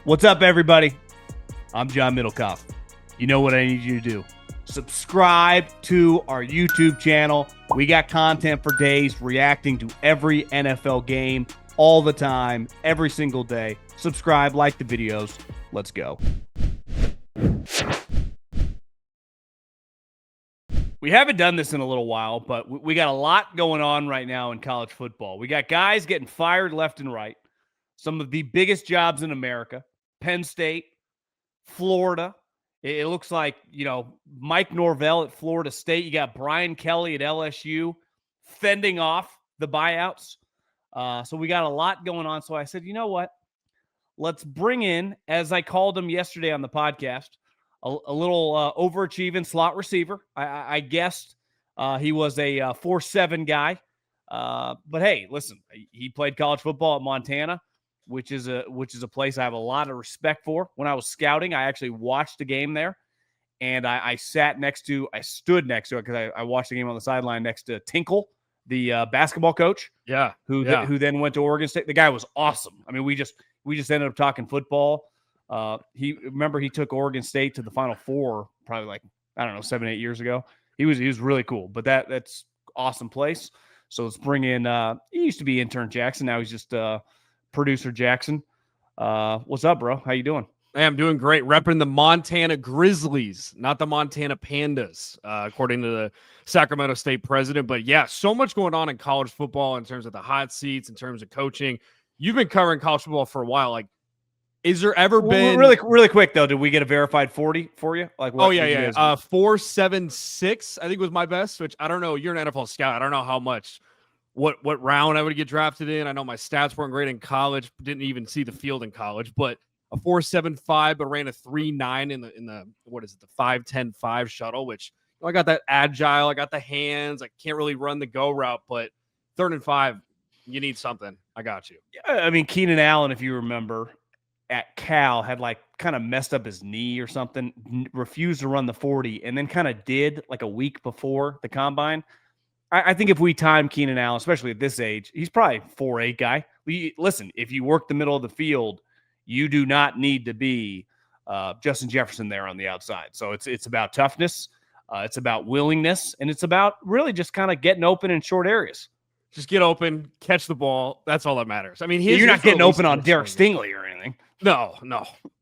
What's up, everybody? I'm Jon MIddlekauff. You know what I need you to do. Subscribe to our YouTube channel. We got content for days reacting to every NFL game all the time, every single day. Subscribe, like the videos. Let's go. We haven't done this in a little while, but we got a lot going on right now in college football. We got guys getting fired left and right. Some of the biggest jobs in America. Penn State, Florida. It looks like, Mike Norvell at Florida State. You got Brian Kelly at LSU fending off the buyouts. So we got a lot going on. So I said, you know what? Let's bring in, as I called him yesterday on the podcast, a little overachieving slot receiver. I guessed he was a 4.7 guy. But hey, listen, he played college football at Montana, which is a place I have a lot of respect for. When I was scouting, I actually watched the game there, and I stood next to it because I watched the game on the sideline next to Tinkle, the basketball coach. Who then went to Oregon State. The guy was awesome. I mean, we just ended up talking football. He took Oregon State to the Final Four probably 7-8 years ago. He was really cool. But that's awesome place. So let's bring in. He used to be intern Jackson. Now he's just producer Jackson. What's up, bro? How you doing? Hey, I'm doing great. Repping the Montana Grizzlies, not the Montana Pandas, according to the Sacramento State president. But yeah, so much going on in college football in terms of the hot seats, in terms of coaching. You've been covering college football for a while. Like, is there ever been really quick though? Did we get a verified 40 for you? 4.76, I think was my best. Which I don't know. You're an NFL scout. I don't know how much. What round I would get drafted in. I know my stats weren't great in college. Didn't even see the field in college, but a 4.75, but ran a 3.9 in the what is it, the 5.10.5 shuttle, which I got that agile, I got the hands, I can't really run the go route, but 3rd and 5, you need something. I got you. I mean, Keenan Allen, if you remember, at Cal had kind of messed up his knee or something, refused to run the 40, and then kind of did a week before the combine. I think if we time Keenan Allen, especially at this age, he's probably 4.8 guy. Listen, if you work the middle of the field, you do not need to be Justin Jefferson there on the outside. So it's about toughness, it's about willingness, and it's about really just kind of getting open in short areas. Just get open, catch the ball. That's all that matters. I mean, you're not getting open on Derek Stingley or anything. No,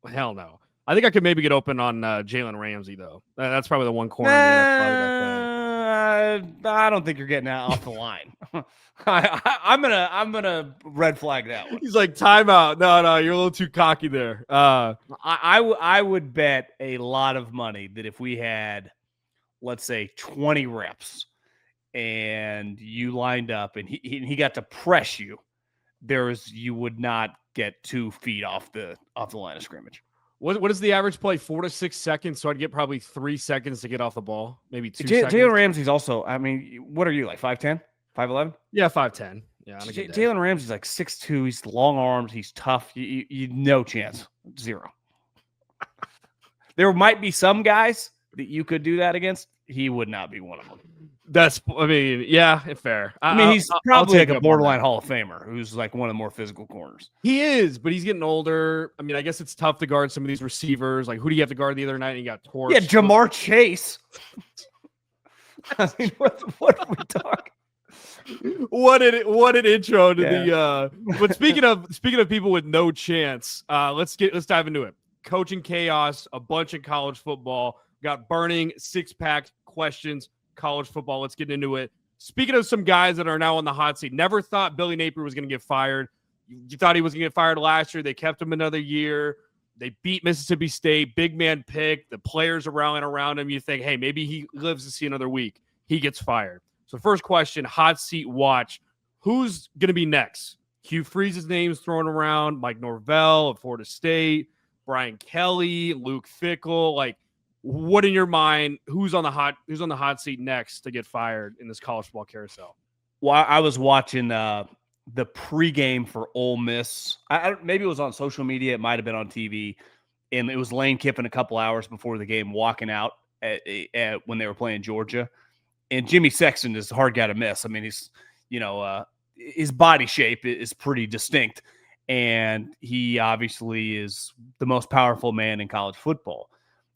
hell no. I think I could maybe get open on Jalen Ramsey though. That's probably the one corner. I don't think you're getting off the line. I'm gonna red flag that one. He's like, timeout. No, you're a little too cocky there. I would bet a lot of money that if we had, let's say, 20 reps, and you lined up, and he got to press you, you would not get 2 feet off the line of scrimmage. What is the average play? 4 to 6 seconds. So I'd get probably 3 seconds to get off the ball. Maybe 2 seconds. Jalen Ramsey's also, I mean, what are you, 5'10", 5'11"? Yeah, 5'10". Yeah. Jalen Ramsey's 6'2". He's long arms. He's tough. You no chance. 0. There might be some guys that you could do that against. He would not be one of them. Fair. He's probably a borderline Hall of Famer who's one of the more physical corners. He is, but he's getting older. I mean, I guess it's tough to guard some of these receivers. Who do you have to guard the other night? And he got torched. Yeah, Jamar Chase. I mean, what are we talking? What an intro to the. But speaking of people with no chance, let's dive into it. Coaching chaos, a bunch of college football. Got burning 6-pack questions. College football. Let's get into it. Speaking of some guys that are now on the hot seat, never thought Billy Napier was going to get fired. You thought he was going to get fired last year. They kept him another year. They beat Mississippi State. Big man pick. The players are rallying around him. You think, hey, maybe he lives to see another week. He gets fired. So first question, hot seat watch. Who's going to be next? Hugh Freeze's name's thrown around. Mike Norvell at Florida State. Brian Kelly. Luke Fickell. What in your mind? Who's on the hot seat next to get fired in this college football carousel? Well, I was watching the pregame for Ole Miss. Maybe it was on social media. It might have been on TV, and it was Lane Kiffin a couple hours before the game walking out when they were playing Georgia. And Jimmy Sexton is a hard guy to miss. I mean, he's his body shape is pretty distinct. and he obviously is the most powerful man in college football.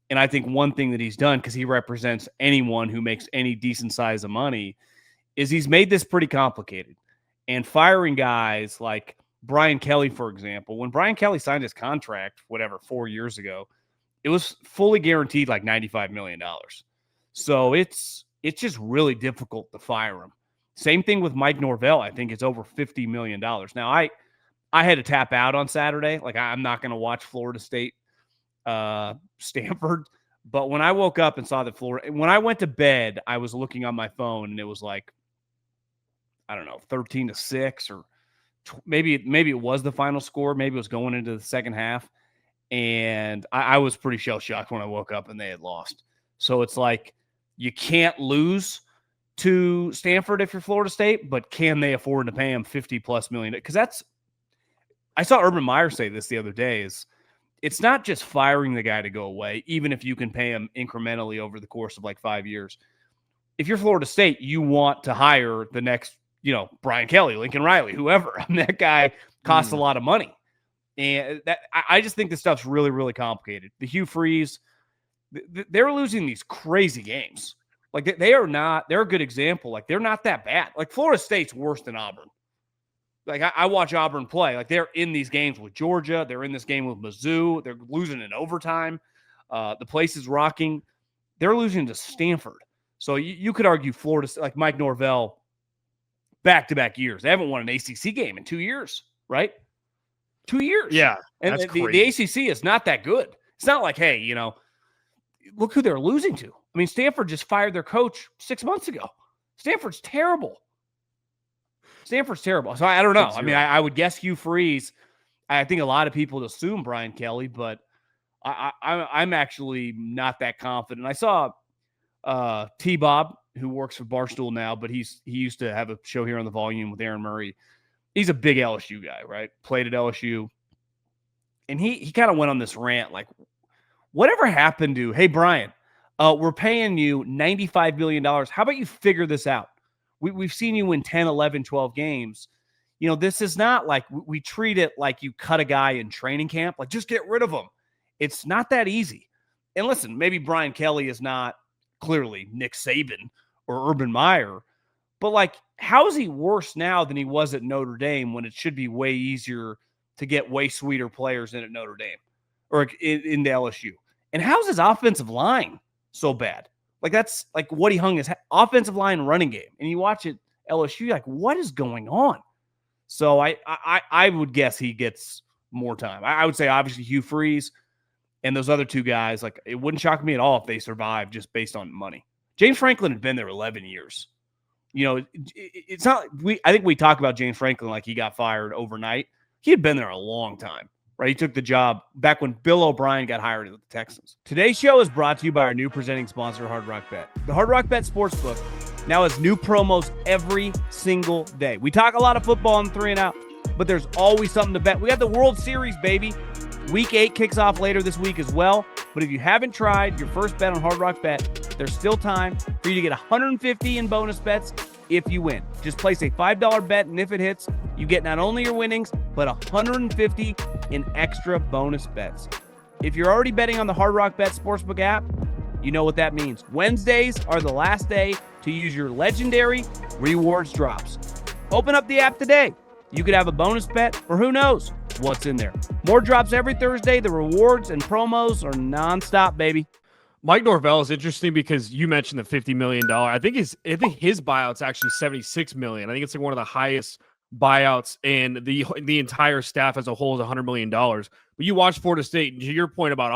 And I think one thing that he's done, because he represents anyone who makes any decent size of money, is he's made this pretty complicated. And firing guys like Brian Kelly, for example, when Brian Kelly signed his contract, 4 years ago, it was fully guaranteed like $95 million. So it's just really difficult to fire him. Same thing with Mike Norvell. I think it's over $50 million. Now, I had to tap out on Saturday. Like, I'm not going to watch Florida State, Stanford. But when I woke up and saw that when I went to bed, I was looking on my phone and it was like, I don't know, 13-6 or maybe it was the final score. Maybe it was going into the second half. And I was pretty shell-shocked when I woke up and they had lost. So it's like, you can't lose to Stanford if you're Florida State, but can they afford to pay him $50+ million? Because I saw Urban Meyer say this the other day, it's not just firing the guy to go away, even if you can pay him incrementally over the course of like 5 years. If you're Florida State, you want to hire the next, Brian Kelly, Lincoln Riley, whoever. I mean, that guy costs a lot of money. And I just think this stuff's really, really complicated. The Hugh Freeze, they're losing these crazy games. Like, they're a good example. Like, they're not that bad. Like, Florida State's worse than Auburn. Like, I watch Auburn play. Like, they're in these games with Georgia. They're in this game with Mizzou. They're losing in overtime. The place is rocking. They're losing to Stanford. So you could argue Florida, like Mike Norvell, back-to-back years. They haven't won an ACC game in 2 years, right? 2 years. Yeah, and the ACC is not that good. It's not like, hey, look who they're losing to. I mean, Stanford just fired their coach 6 months ago. Stanford's terrible. So I don't know. I mean, I would guess Hugh Freeze. I think a lot of people assume Brian Kelly, but I'm actually not that confident. I saw T-Bob, who works for Barstool now, but he used to have a show here on the Volume with Aaron Murray. He's a big LSU guy, right? Played at LSU. And he kind of went on this rant, like, whatever happened to, hey, Brian, we're paying you $95 million. How about you figure this out? We've seen you win 10, 11, 12 games. This is not like we treat it like you cut a guy in training camp. Like, just get rid of him. It's not that easy. And listen, maybe Brian Kelly is not clearly Nick Saban or Urban Meyer, but like, how is he worse now than he was at Notre Dame when it should be way easier to get way sweeter players in at Notre Dame or into LSU? And how's his offensive line so bad? Like, that's like what he hung his offensive line running game. And you watch it LSU, like, what is going on? So I would guess he gets more time. I would say obviously Hugh Freeze and those other two guys, like, it wouldn't shock me at all if they survived just based on money. James Frankllin had been there 11 years. It's not I think we talk about James Frankllin like he got fired overnight. He had been there a long time, right? He took the job back when Bill O'Brien got hired at the Texans. Today's show is brought to you by our new presenting sponsor, Hard Rock Bet. The Hard Rock Bet Sportsbook now has new promos every single day. We talk a lot of football on 3 and Out, but there's always something to bet. We got the World Series, baby. Week 8 kicks off later this week as well. But if you haven't tried your first bet on Hard Rock Bet, there's still time for you to get $150 in bonus bets if you win. Just place a $5 bet, and if it hits, you get not only your winnings, but $150 in extra bonus bets. If you're already betting on the Hard Rock Bet Sportsbook app, you know what that means. Wednesdays are the last day to use your legendary rewards drops. Open up the app today. You could have a bonus bet, or who knows what's in there. More drops every Thursday. The rewards and promos are nonstop, baby. Mike Norvell is interesting because you mentioned the $50 million. I think his buyout's actually $76 million. I think it's like one of the highest buyouts, and the entire staff as a whole is $100 million. But you watch Florida State, and to your point about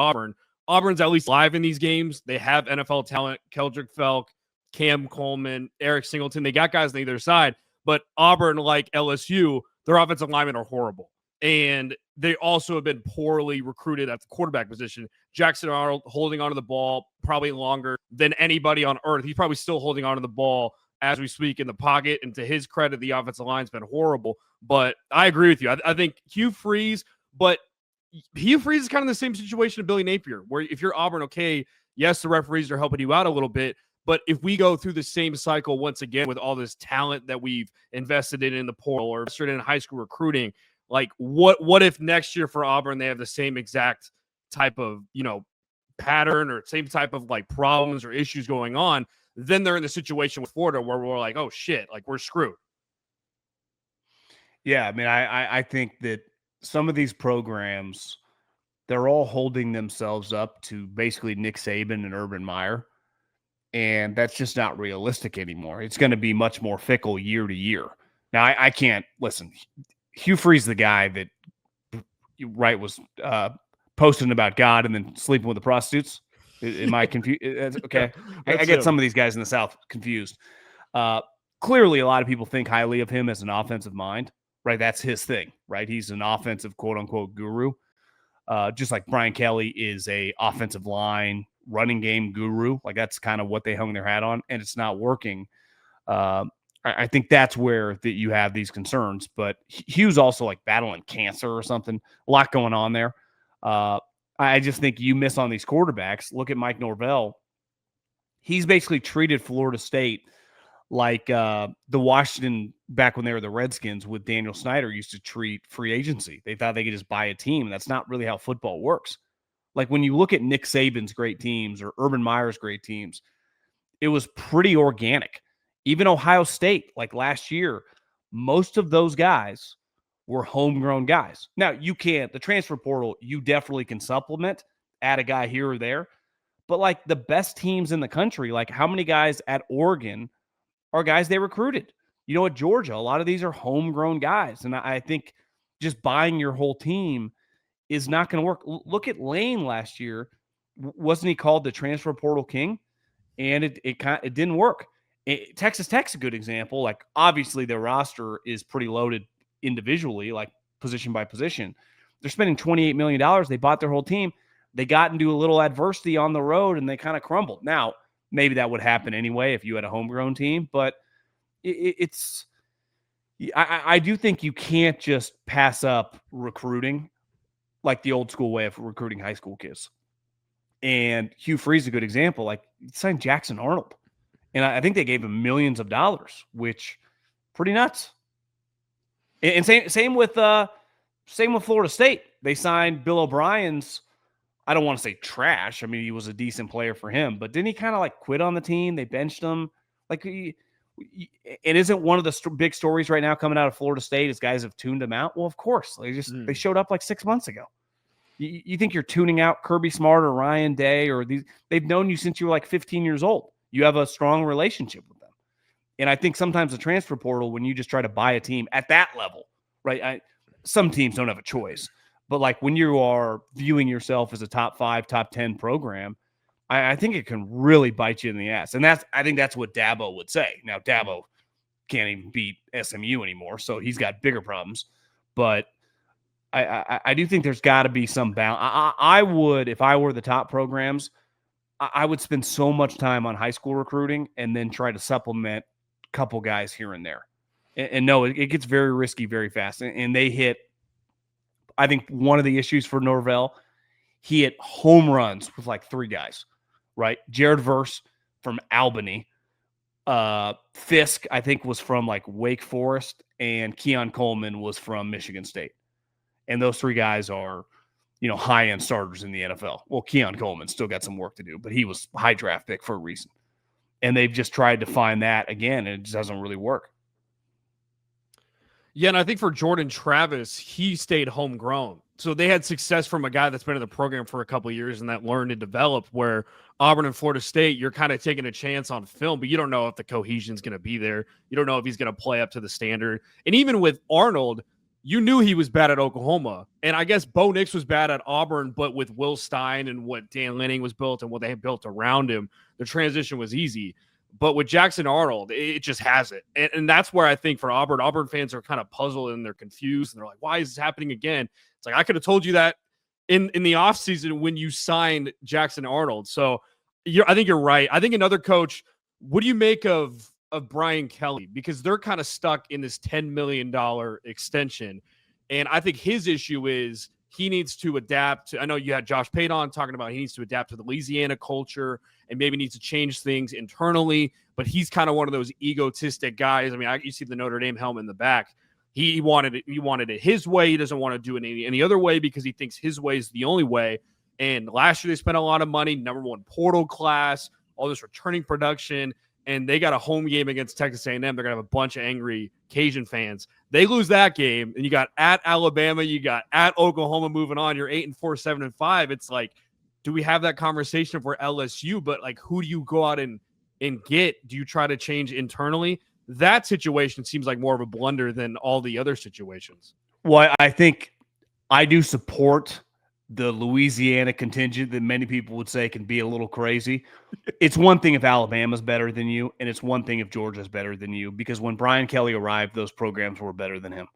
Auburn's at least live in these games. They have NFL talent, Keldrick Felk, Cam Coleman, Eric Singleton. They got guys on either side. But Auburn, like LSU, their offensive linemen are horrible. And they also have been poorly recruited at the quarterback position. Jackson Arnold holding onto the ball probably longer than anybody on earth. He's probably still holding onto the ball as we speak in the pocket. And to his credit, the offensive line's been horrible. But I agree with you. I think Hugh Freeze is kind of the same situation as Billy Napier, where if you're Auburn, okay, yes, the referees are helping you out a little bit. But if we go through the same cycle once again with all this talent that we've invested in the portal or invested in high school recruiting, Like, what if next year for Auburn they have the same exact type of, pattern or same type of like problems or issues going on? Then they're in the situation with Florida where we're like, oh shit, like we're screwed. Yeah, I mean, I think that some of these programs, they're all holding themselves up to basically Nick Saban and Urban Meyer, and that's just not realistic anymore. It's going to be much more fickle year to year. Now, I can't listen. Hugh Freeze, the guy that was posting about God and then sleeping with the prostitutes. Am I confused? Okay, I get some of these guys in the South confused. Clearly, a lot of people think highly of him as an offensive mind. Right, that's his thing. Right, he's an offensive quote unquote guru. Just like Brian Kelly is a offensive line running game guru. Like that's kind of what they hung their hat on, and it's not working. I think that's where that you have these concerns. But Hugh's also like battling cancer or something. A lot going on there. I just think you miss on these quarterbacks. Look at Mike Norvell. He's basically treated Florida State like the Washington, back when they were the Redskins with Daniel Snyder, used to treat free agency. They thought they could just buy a team. And that's not really how football works. Like when you look at Nick Saban's great teams or Urban Meyer's great teams, it was pretty organic. Even Ohio State, like last year, most of those guys were homegrown guys. Now, the transfer portal, you definitely can supplement, add a guy here or there. But like the best teams in the country, like how many guys at Oregon are guys they recruited? At Georgia, a lot of these are homegrown guys. And I think just buying your whole team is not going to work. Look at Lane last year. Wasn't he called the transfer portal king? And it didn't work. Texas Tech's a good example. Like obviously their roster is pretty loaded individually, like position by position. They're spending $28 million. They bought their whole team. They got into a little adversity on the road and they kind of crumbled. Now, maybe that would happen anyway if you had a homegrown team, but I do think you can't just pass up recruiting like the old school way of recruiting high school kids. And Hugh Freeze is a good example. Like he signed Jackson Arnold, and I think they gave him millions of dollars, which pretty nuts. And same with Florida State. They signed Bill O'Brien's. I don't want to say trash. I mean, he was a decent player for him, but didn't he kind of like quit on the team? They benched him. Like, it isn't one of the big stories right now coming out of Florida State is guys have tuned him out. Well, of course, they showed up like 6 months ago. You think you're tuning out Kirby Smart or Ryan Day or these? They've known you since you were like 15 years old. You have a strong relationship with them. And I think sometimes the transfer portal, when you just try to buy a team at that level, right? Some teams don't have a choice. But like when you are viewing yourself as a top 5, top 10 program, I think it can really bite you in the ass. And I think that's what Dabo would say. Now, Dabo can't even beat SMU anymore, so he's got bigger problems. But I do think there's got to be some balance. I would, if I were the top programs, I would spend so much time on high school recruiting and then try to supplement a couple guys here and there. And no, it gets very risky very fast. And they hit, I think one of the issues for Norvell, he hit home runs with like 3 guys, right? Jared Verse from Albany. Fisk, I think, was from like Wake Forest, and Keon Coleman was from Michigan State. And those 3 guys are, high-end starters in the NFL. Well, Keon Coleman still got some work to do, but he was a high draft pick for a reason. And they've just tried to find that again, and it just doesn't really work. Yeah, and I think for Jordan Travis, he stayed homegrown. So they had success from a guy that's been in the program for a couple of years and that learned and developed, where Auburn and Florida State, you're kind of taking a chance on film, but you don't know if the cohesion's going to be there. You don't know if he's going to play up to the standard. And even with Arnold, you knew he was bad at Oklahoma. And I guess Bo Nix was bad at Auburn, but with Will Stein and what Dan Lanning was built and what they had built around him, the transition was easy. But with Jackson Arnold, it just hasn't. And that's where I think for Auburn fans are kind of puzzled and they're confused. And they're like, why is this happening again? It's like, I could have told you that in the offseason when you signed Jackson Arnold. So I think you're right. I think another coach, what do you make of Brian Kelly? Because they're kind of stuck in this $10 million extension. And I think his issue is he needs to adapt to, I know you had Josh Payton talking about he needs to adapt to the Louisiana culture and maybe needs to change things internally, but he's kind of one of those egotistic guys. I mean, you see the Notre Dame helmet in the back. He wanted it his way. He doesn't want to do it any other way because he thinks his way is the only way. And last year they spent a lot of money, number one portal class, all this returning production, and they got a home game against Texas A&M. They're going to have a bunch of angry Cajun fans. They lose that game, and you got at Alabama, you got at Oklahoma moving on. You're 8-4, 7-5. It's like, do we have that conversation for LSU? But like, who do you go out and get? Do you try to change internally? That situation seems like more of a blunder than all the other situations. Well, I think I do support the Louisiana contingent that many people would say can be a little crazy. It's one thing if Alabama's better than you, and it's one thing if Georgia's better than you, because when Brian Kelly arrived, those programs were better than him.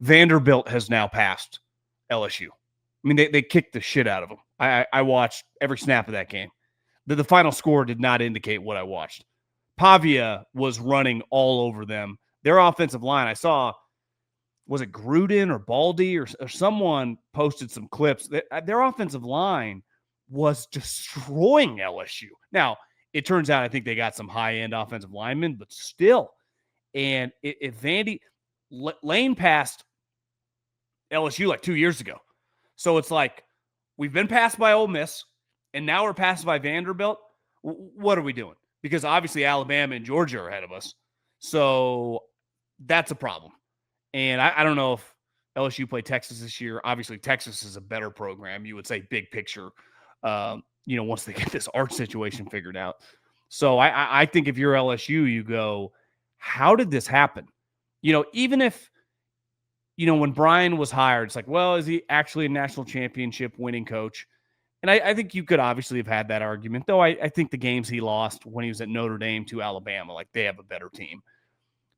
Vanderbilt has now passed LSU. I mean, they kicked the shit out of them. I watched every snap of that game. The final score did not indicate what I watched. Pavia was running all over them. Their offensive line, I saw, was it Gruden or Baldy or someone posted some clips. Their offensive line was destroying LSU. Now, it turns out I think they got some high-end offensive linemen, but still. And if Lane passed LSU like 2 years ago. So it's like we've been passed by Ole Miss, and now we're passed by Vanderbilt. What are we doing? Because obviously Alabama and Georgia are ahead of us. So that's a problem. And I don't know if LSU play Texas this year. Obviously, Texas is a better program. You would say big picture, once they get this art situation figured out. So I think if you're LSU, you go, how did this happen? Even if, when Brian was hired, it's like, well, is he actually a national championship winning coach? And I think you could obviously have had that argument, though I think the games he lost when he was at Notre Dame to Alabama, like they have a better team.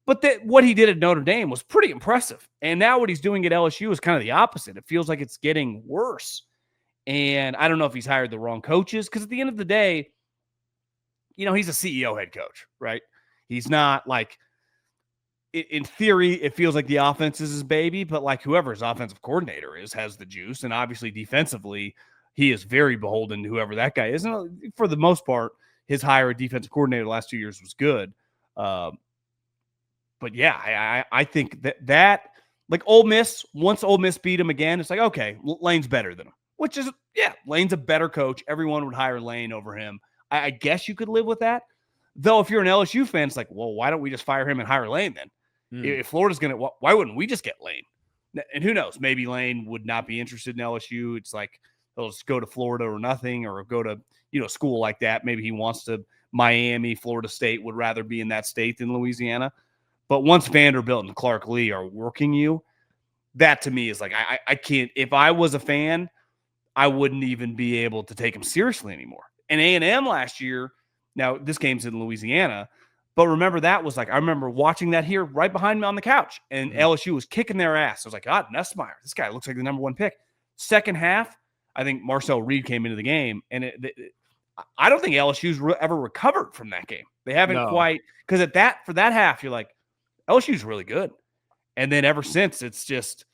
But what he did at Notre Dame was pretty impressive. And now what he's doing at LSU is kind of the opposite. It feels like it's getting worse. And I don't know if he's hired the wrong coaches, because at the end of the day, he's a CEO head coach, right? He's not like, in theory, it feels like the offense is his baby, but like whoever his offensive coordinator is has the juice. And obviously defensively, he is very beholden to whoever that guy is. And for the most part, his hire at defensive coordinator the last 2 years was good. But yeah, I think that like Ole Miss, once Ole Miss beat him again, it's like, okay, Lane's better than him, which is, yeah, Lane's a better coach. Everyone would hire Lane over him. I guess you could live with that. Though if you're an LSU fan, it's like, well, why don't we just fire him and hire Lane then? If Florida's going to, why wouldn't we just get Lane? And who knows? Maybe Lane would not be interested in LSU. It's like, he'll just go to Florida or nothing, or go to, school like that. Maybe he wants to Miami, Florida State, would rather be in that state than Louisiana. But once Vanderbilt and Clark Lee are working you, that to me is like, I can't, if I was a fan, I wouldn't even be able to take him seriously anymore. And A&M last year, now this game's in Louisiana, but remember that was like, I remember watching that here right behind me on the couch, and LSU was kicking their ass. I was like, God, Nussmeier, this guy looks like the number one pick. Second half, I think Marcel Reed came into the game, and I don't think LSU's ever recovered from that game. They haven't quite, because for that half, you're like, LSU's really good. And then ever since, it's just,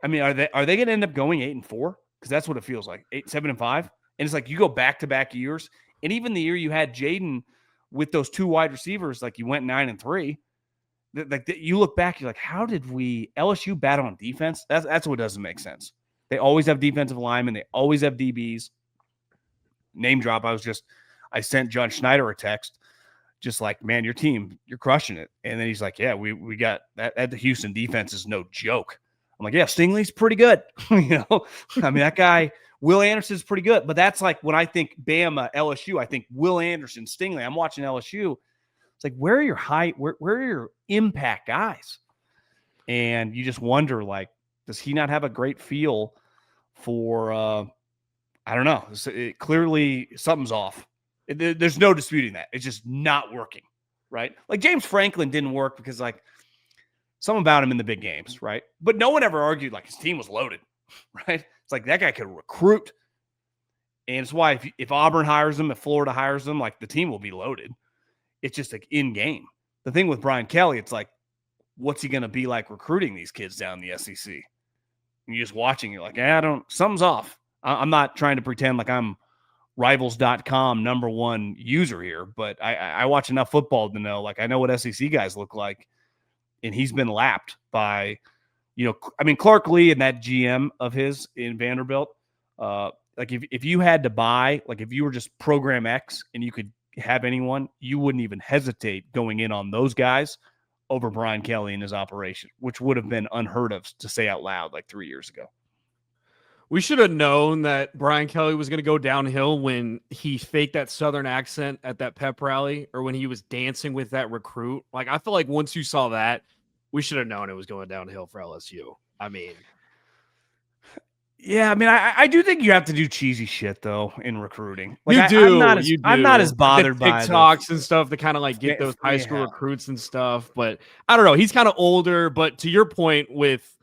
I mean, are they going to end up going 8-4? Because that's what it feels like, 7-5. And it's like you go back-to-back years, and even the year you had Jaden with those two wide receivers, like you went 9-3. Like you look back, you're like, how did LSU bat on defense? That's what doesn't make sense. They always have defensive linemen. They always have DBs. Name drop. I sent John Schneider a text, just like, man, your team, you're crushing it. And then he's like, yeah, we got that. The Houston defense is no joke. I'm like, yeah, Stingley's pretty good. I mean, that guy, Will Anderson's pretty good. But that's like when I think Bama, LSU, I think Will Anderson, Stingley. I'm watching LSU. It's like, where are your where are your impact guys? And you just wonder, like, does he not have a great feel for, I don't know. Clearly something's off. There's no disputing that. It's just not working, right? Like James Franklin didn't work because, like, something about him in the big games, right? But no one ever argued like his team was loaded, right? It's like that guy could recruit. And it's why if Auburn hires him, if Florida hires him, like the team will be loaded. It's just like in game. The thing with Brian Kelly, it's like, what's he going to be like recruiting these kids down in the SEC? And you're just watching, you're like, something's off. I'm not trying to pretend like I'm Rivals.com #1 user here, but I watch enough football to know, like, I know what SEC guys look like. and he's been lapped by, Clark Lee and that GM of his in Vanderbilt. Like if you had to buy, like if you were just program X and you could have anyone, you wouldn't even hesitate going in on those guys over Brian Kelly and his operation, which would have been unheard of to say out loud like 3 years ago. We should have known that Brian Kelly was going to go downhill when he faked that Southern accent at that pep rally, or when he was dancing with that recruit. Like, I feel like once you saw that, we should have known it was going downhill for LSU. I mean, yeah, I do think you have to do cheesy shit though in recruiting. Like, you do. I'm not as bothered by TikToks and stuff to kind of like get those high school recruits and stuff. But I don't know. He's kind of older. But to your point with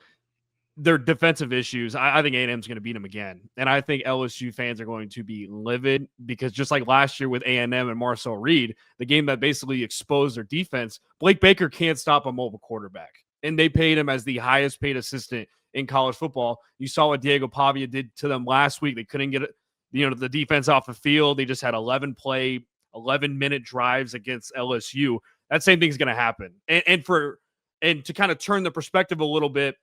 their defensive issues, I think A&M is going to beat them again. And I think LSU fans are going to be livid because just like last year with A&M and Marcel Reed, the game that basically exposed their defense, Blake Baker can't stop a mobile quarterback. And they paid him as the highest paid assistant in college football. You saw what Diego Pavia did to them last week. They couldn't get the defense off the field. They just had 11-minute drives against LSU. That same thing's going to happen. And to kind of turn the perspective a little bit,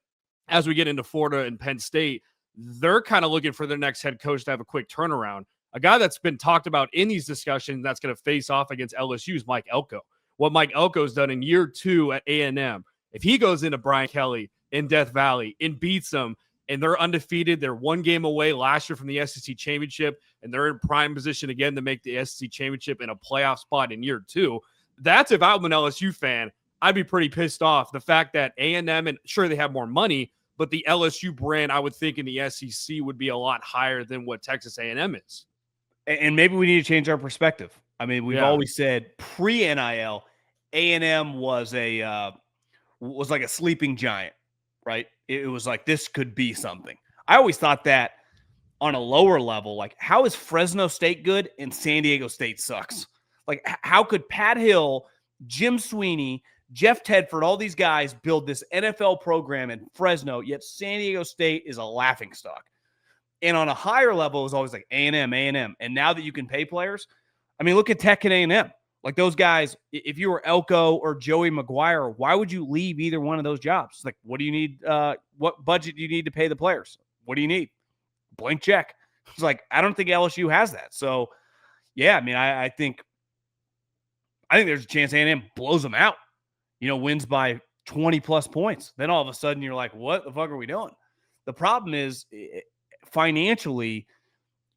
as we get into Florida and Penn State, they're kind of looking for their next head coach to have a quick turnaround. A guy that's been talked about in these discussions that's going to face off against LSU is Mike Elko. What Mike Elko's done in year 2 at A&M, if he goes into Brian Kelly in Death Valley and beats them, and they're undefeated, they're one game away last year from the SEC championship, and they're in prime position again to make the SEC championship in a playoff spot in year 2, that's, if I'm an LSU fan, I'd be pretty pissed off. The fact that A&M, and sure they have more money, but the LSU brand, I would think in the SEC would be a lot higher than what Texas A&M is. And maybe we need to change our perspective. I mean, we've always said pre-NIL, A&M was like a sleeping giant, right? It was like, this could be something. I always thought that on a lower level, like, how is Fresno State good and San Diego State sucks? Like, how could Pat Hill, Jim Sweeney, Jeff Tedford, all these guys build this NFL program in Fresno, yet San Diego State is a laughingstock? And on a higher level, it was always like A&M. And now that you can pay players, I mean, look at Tech and A&M. Like, those guys, if you were Elko or Joey McGuire, why would you leave either one of those jobs? Like, what do you need? What budget do you need to pay the players? What do you need? Blank check. It's like, I don't think LSU has that. So, yeah, I mean, I think there's a chance A&M blows them out. Wins by 20-plus points. Then all of a sudden you're like, what the fuck are we doing? The problem is, financially,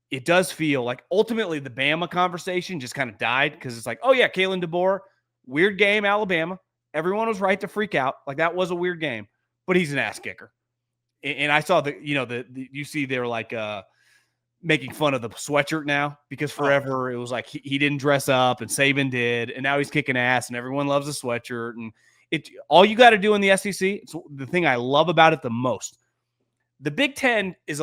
it does feel like ultimately the Bama conversation just kind of died because it's like, oh, yeah, Kalen DeBoer, weird game, Alabama. Everyone was right to freak out. Like, that was a weird game, but he's an ass kicker. And I saw you see they're like making fun of the sweatshirt now because forever it was like he didn't dress up and Saban did, and now he's kicking ass and everyone loves a sweatshirt. And all you got to do in the SEC, it's the thing I love about it the most. The Big Ten is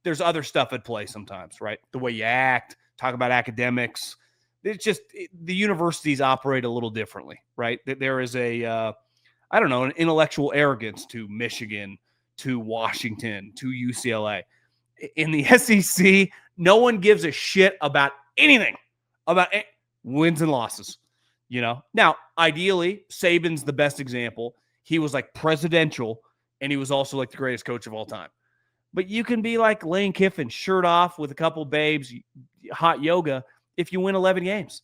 there's other stuff at play sometimes, right? The way you act, talk about academics. It's just the universities operate a little differently, right? There is an intellectual arrogance to Michigan, to Washington, to UCLA. In the SEC, no one gives a shit about anything, about wins and losses. Now, ideally, Saban's the best example. He was like presidential, and he was also like the greatest coach of all time. But you can be like Lane Kiffin, shirt off with a couple babes, hot yoga, if you win 11 games.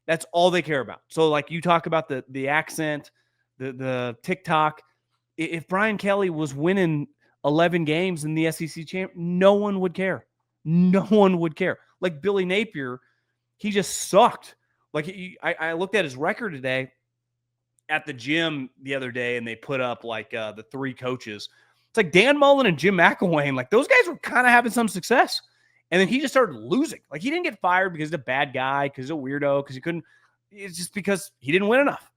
That's all they care about. So, like, you talk about the accent, the TikTok. If Brian Kelly was winning 11 games in the SEC champ, no one would care. No one would care. Like Billy Napier, he just sucked. Like, I looked at his record today at the gym the other day, and they put up like the 3 coaches. It's like Dan Mullen and Jim McElwain. Like, those guys were kind of having some success. And then he just started losing. Like, he didn't get fired because he's a bad guy, because he's a weirdo, because he couldn't. It's just because he didn't win enough.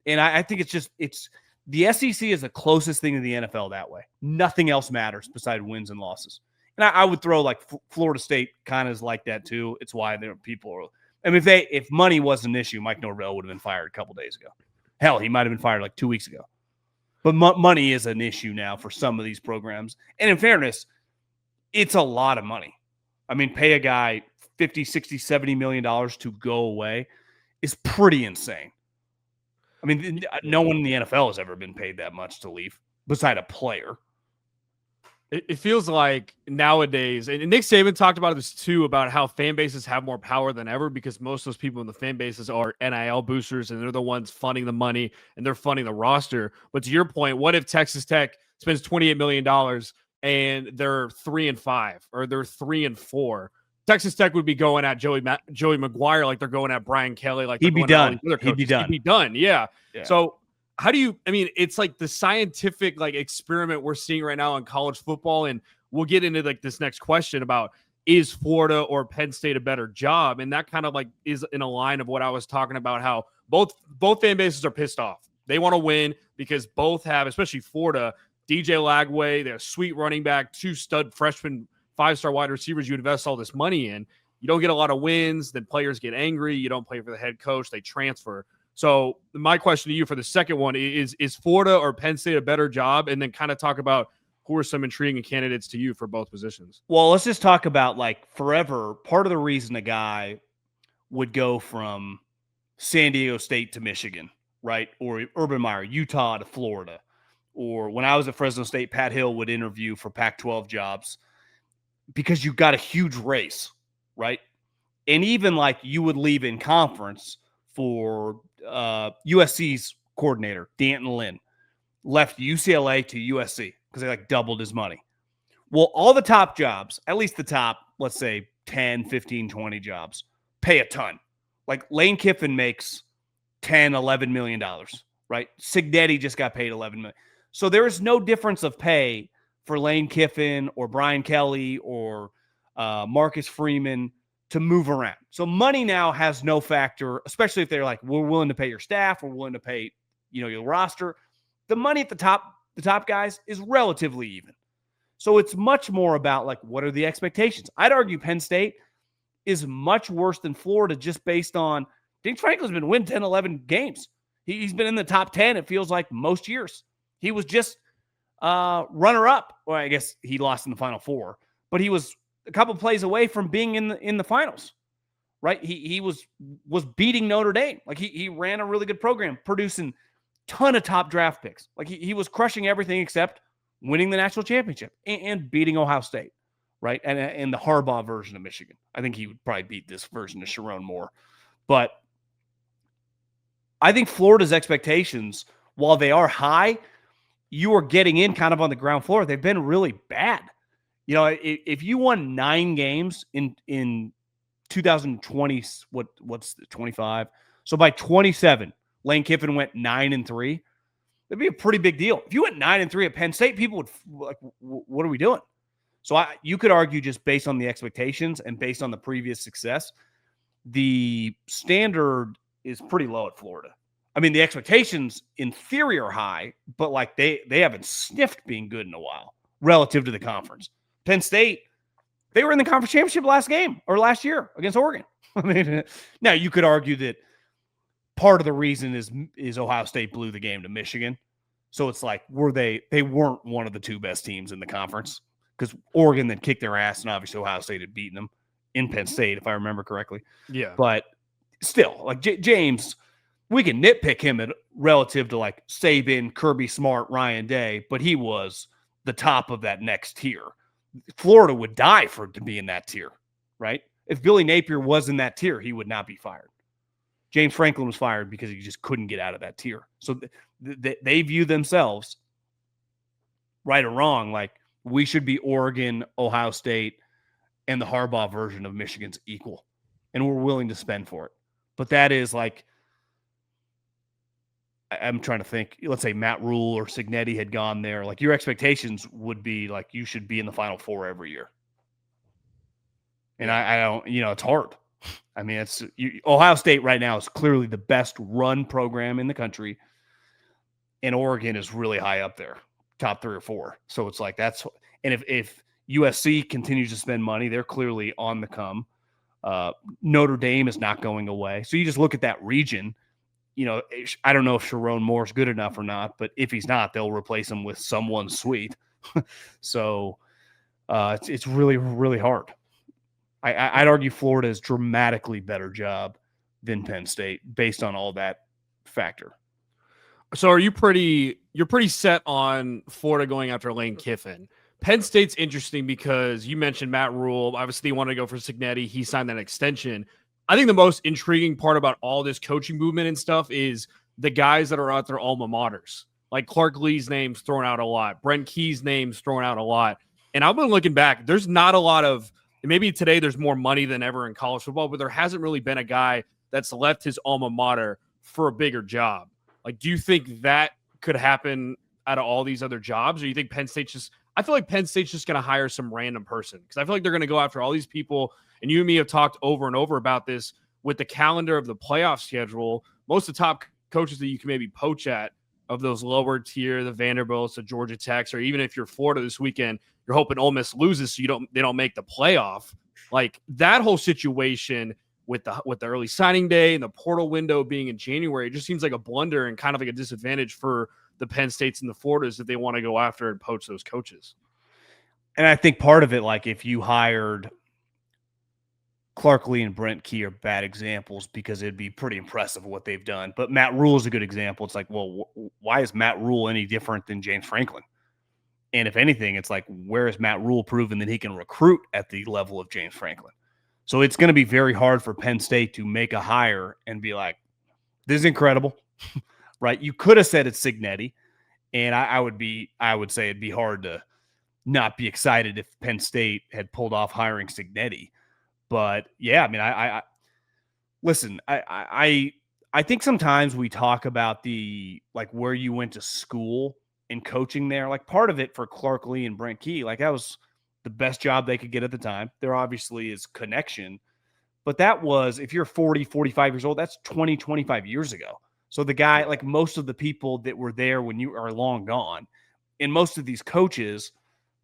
And I think it's the SEC is the closest thing to the NFL that way. Nothing else matters besides wins and losses. And I would throw like Florida State kind of is like that too. It's why there are people. I mean, if money wasn't an issue, Mike Norvell would have been fired a couple days ago. Hell, he might have been fired like 2 weeks ago. But money is an issue now for some of these programs. And in fairness, it's a lot of money. I mean, pay a guy $50, $60, $70 million to go away is pretty insane. I mean, no one in the NFL has ever been paid that much to leave, beside a player. It feels like nowadays, and Nick Saban talked about this too, about how fan bases have more power than ever because most of those people in the fan bases are NIL boosters and they're the ones funding the money and they're funding the roster. But to your point, what if Texas Tech spends $28 million and they're 3-5 or they're 3-4? Texas Tech would be going at Joey McGuire like they're going at Brian Kelly. Like he'd be done. He'd be done. Yeah. So how do you, I mean, it's like the scientific like experiment we're seeing right now in college football. And we'll get into like this next question about, is Florida or Penn State a better job? And that kind of like is in a line of what I was talking about, how both fan bases are pissed off. They want to win because both have, especially Florida, DJ Lagway, they're a sweet running back, 2 stud freshman 5-star wide receivers you invest all this money in. You don't get a lot of wins, then players get angry. You don't play for the head coach, they transfer. So my question to you for the second one is Florida or Penn State a better job? And then kind of talk about who are some intriguing candidates to you for both positions. Well, let's just talk about like forever. Part of the reason a guy would go from San Diego State to Michigan, right? Or Urban Meyer, Utah to Florida. Or when I was at Fresno State, Pat Hill would interview for Pac-12 jobs because you got a huge race, right? And even like you would leave in conference for USC's coordinator, D'Anton Lynn, left UCLA to USC because they like doubled his money. Well, all the top jobs, at least the top, let's say 10, 15, 20 jobs, pay a ton. Like Lane Kiffin makes $10, $11 million, right? Cignetti just got paid $11 million. So there is no difference of pay for Lane Kiffin or Brian Kelly or Marcus Freeman to move around. So money now has no factor, especially if they're like, we're willing to pay your staff, we're willing to pay, your roster. The money at the top guys is relatively even. So it's much more about like, what are the expectations? I'd argue Penn State is much worse than Florida just based on, James Franklin's been winning 10, 11 games. He's been in the top 10, it feels like, most years. He was just runner-up. Well, I guess he lost in the Final Four, but he was a couple plays away from being in the finals, right? He was beating Notre Dame. Like he ran a really good program, producing ton of top draft picks. Like he was crushing everything except winning the national championship and beating Ohio State, right? And the Harbaugh version of Michigan. I think he would probably beat this version of Sharon more. But I think Florida's expectations, while they are high, you are getting in kind of on the ground floor. They've been really bad. If you won 9 games in 2020, what's the 25? So by 27, Lane Kiffin went 9-3. That'd be a pretty big deal. If you went 9-3 at Penn State, people would like, what are we doing? So you could argue just based on the expectations and based on the previous success, the standard is pretty low at Florida. I mean, the expectations in theory are high, but like they haven't sniffed being good in a while relative to the conference. Penn State, they were in the conference championship last year against Oregon. I mean, now you could argue that part of the reason is Ohio State blew the game to Michigan. So it's like, they weren't one of the 2 best teams in the conference because Oregon then kicked their ass and obviously Ohio State had beaten them in Penn State, if I remember correctly. Yeah. But still, like James, we can nitpick him relative to like Saban, Kirby Smart, Ryan Day, but he was the top of that next tier. Florida would die to be in that tier, right? If Billy Napier was in that tier, he would not be fired. James Franklin was fired because he just couldn't get out of that tier. So they view themselves, right or wrong, like we should be Oregon, Ohio State, and the Harbaugh version of Michigan's equal. And we're willing to spend for it. But that is like, I'm trying to think, let's say Matt Rule or Cignetti had gone there. Like your expectations would be like, you should be in the Final Four every year. And I don't, it's hard. I mean, Ohio State right now is clearly the best run program in the country. And Oregon is really high up there, top 3 or 4. So it's like, and if USC continues to spend money, they're clearly on the come. Notre Dame is not going away. So you just look at that region. I don't know if Sharon Moore's good enough or not, but if he's not, they'll replace him with someone sweet. So it's really, really hard. I'd argue Florida is dramatically better job than Penn State based on all that factor. So you're pretty set on Florida going after Lane Kiffin. Penn State's interesting because you mentioned Matt Rule. Obviously, he wanted to go for Cignetti. He signed that extension. I think the most intriguing part about all this coaching movement and stuff is the guys that are out their alma maters. Like Clark Lee's name's thrown out a lot. Brent Key's name's thrown out a lot. And I've been looking back. There's not a lot of – maybe today there's more money than ever in college football, but there hasn't really been a guy that's left his alma mater for a bigger job. Like, do you think that could happen out of all these other jobs? Or you think Penn State's just – I feel like Penn State's just going to hire some random person because I feel like they're going to go after all these people. And you and me have talked over and over about this with the calendar of the playoff schedule. Most of the top coaches that you can maybe poach at of those lower tier, the Vanderbilts, the Georgia Techs, or even if you're Florida this weekend, you're hoping Ole Miss loses so they don't make the playoff. Like that whole situation with the early signing day and the portal window being in January, it just seems like a blunder and kind of like a disadvantage for the Penn States and the Floridas if they want to go after and poach those coaches. And I think part of it, like if you hired Clark Lee and Brent Key are bad examples because it'd be pretty impressive what they've done. But Matt Rule is a good example. It's like, well, why is Matt Rule any different than James Franklin? And if anything, it's like, where is Matt Rule proven that he can recruit at the level of James Franklin? So it's going to be very hard for Penn State to make a hire and be like, this is incredible, right? You could have said it's Cignetti, and I would say it'd be hard to not be excited if Penn State had pulled off hiring Cignetti. But yeah, I mean, I listen, I think sometimes we talk about the, like where you went to school and coaching there, like part of it for Clark Lee and Brent Key, like that was the best job they could get at the time. There obviously is connection, but that was, if you're 40, 45 years old, that's 20, 25 years ago. So the guy, like most of the people that were there when you are long gone, and most of these coaches,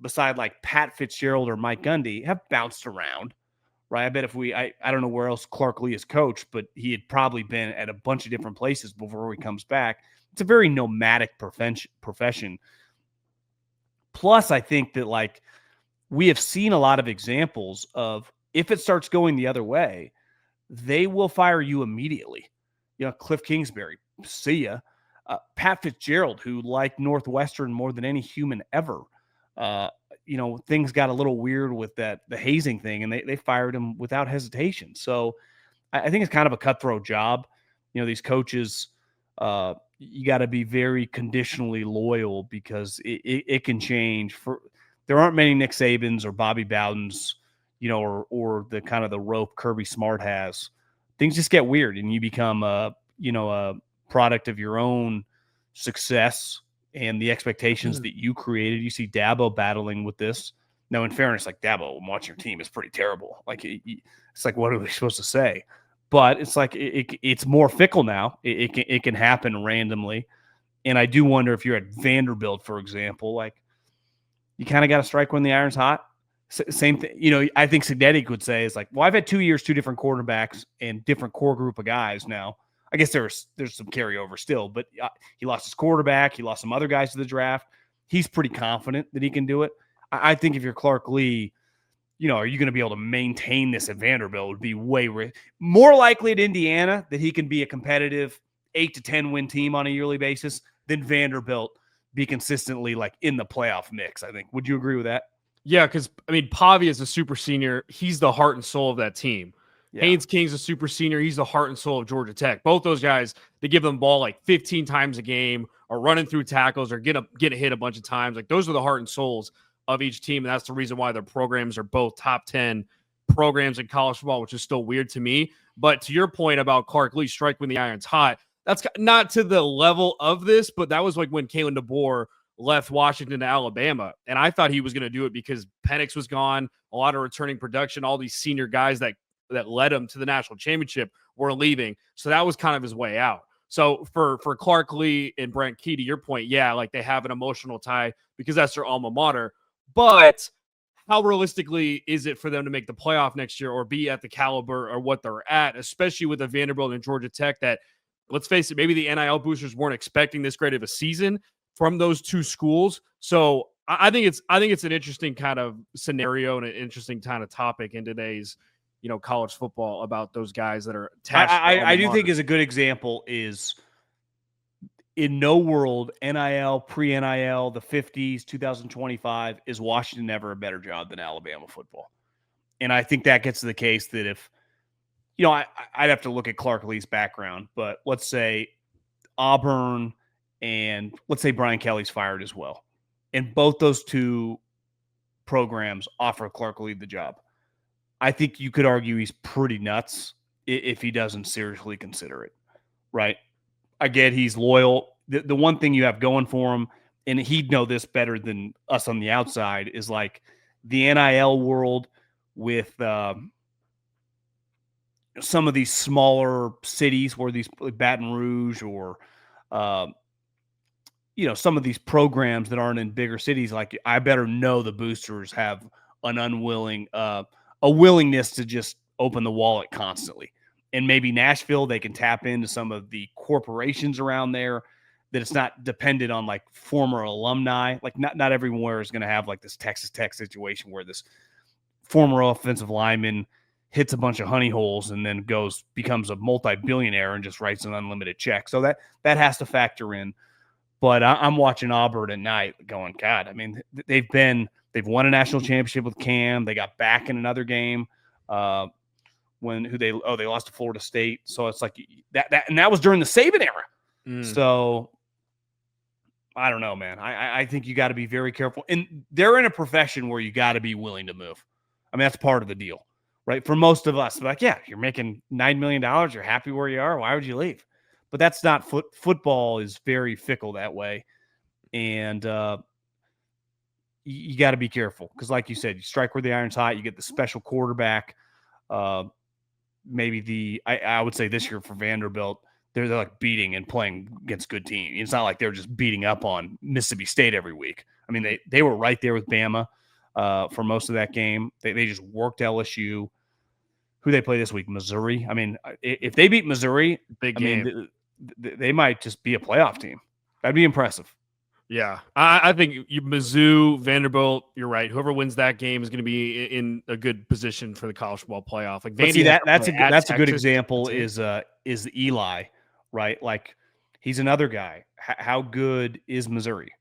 beside like Pat Fitzgerald or Mike Gundy, have bounced around. Right. I bet if I don't know where else Clark Lee is coached, but he had probably been at a bunch of different places before he comes back. It's a very nomadic profession. Plus, I think that like we have seen a lot of examples of if it starts going the other way, they will fire you immediately. You know, Cliff Kingsbury, see ya. Pat Fitzgerald, who liked Northwestern more than any human ever. You know, things got a little weird with the hazing thing, and they fired him without hesitation. So I think it's kind of a cutthroat job. You know, these coaches, you got to be very conditionally loyal because it can change. There aren't many Nick Sabans or Bobby Bowdens, you know, or the kind of the rope Kirby Smart has. Things just get weird, and you become a product of your own success and the expectations that you created. You see Dabo battling with this. Now, in fairness, like Dabo watching your team is pretty terrible. Like it's like, what are we supposed to say? But it's like it's more fickle now. It can happen randomly, and I do wonder if you're at Vanderbilt, for example, like you kind of got to strike when the iron's hot. Same thing, you know. I think Cignetti could say is like, well, I've had 2 years, two different quarterbacks, and different core group of guys now. I guess there's some carryover still, but he lost his quarterback. He lost some other guys to the draft. He's pretty confident that he can do it. I think if you're Clark Lee, you know, are you going to be able to maintain this at Vanderbilt? It would be way more likely at Indiana that he can be a competitive 8 to 10 win team on a yearly basis than Vanderbilt be consistently like in the playoff mix, I think. Would you agree with that? Yeah, because, I mean, Pavia is a super senior. He's the heart and soul of that team. Yeah. Haynes King's a super senior. He's the heart and soul of Georgia Tech. Both those guys, they give them the ball like 15 times a game or running through tackles or get hit a bunch of times. Like those are the heart and souls of each team. And that's the reason why their programs are both top 10 programs in college football, which is still weird to me. But to your point about Clark Lee, strike when the iron's hot, that's not to the level of this, but that was like when Kalen DeBoer left Washington to Alabama. And I thought he was going to do it because Penix was gone, a lot of returning production, all these senior guys that led him to the national championship were leaving. So that was kind of his way out. So for Clark Lee and Brent Key, to your point, yeah, like they have an emotional tie because that's their alma mater. But how realistically is it for them to make the playoff next year or be at the caliber or what they're at, especially with the Vanderbilt and Georgia Tech that, let's face it, maybe the NIL boosters weren't expecting this great of a season from those two schools. So I think it's an interesting kind of scenario and an interesting kind of topic in today's, you know, college football about those guys that are attached. I do think is a good example is in no world, NIL, pre-NIL, the 50s, 2025, is Washington ever a better job than Alabama football? And I think that gets to the case that if, I'd have to look at Clark Lee's background, but let's say Auburn and let's say Brian Kelly's fired as well. And both those two programs offer Clark Lee the job. I think you could argue he's pretty nuts if he doesn't seriously consider it, right? I get he's loyal. The one thing you have going for him, and he'd know this better than us on the outside, is like the NIL world with some of these smaller cities where these Baton Rouge or, some of these programs that aren't in bigger cities. Like I better know the boosters have a willingness to just open the wallet constantly. And maybe Nashville, they can tap into some of the corporations around there that it's not dependent on like former alumni. Like not everywhere is going to have like this Texas Tech situation where this former offensive lineman hits a bunch of honey holes and then becomes a multi-billionaire and just writes an unlimited check. So that has to factor in. But I'm watching Auburn at night going, God, I mean, they've won a national championship with Cam. They got back in another game they lost to Florida State. So it's like that was during the Saban era. So I don't know, man. I think you got to be very careful. And they're in a profession where you got to be willing to move. I mean, that's part of the deal, right? For most of us, like, yeah, you're making $9 million. You're happy where you are. Why would you leave? But that's not football is very fickle that way. And you got to be careful because, like you said, you strike where the iron's hot. You get the special quarterback. Maybe I would say this year for Vanderbilt, they're like beating and playing against good teams. It's not like they're just beating up on Mississippi State every week. I mean, they were right there with Bama for most of that game. They just worked LSU. Who they play this week? Missouri. I mean, if they beat Missouri, big game. I mean, they might just be a playoff team. That'd be impressive. Yeah, I think Mizzou, Vanderbilt, you're right. Whoever wins that game is going to be in a good position for the college football playoff. Like, that's a good example is Eli, right? Like, he's another guy. How good is Missouri,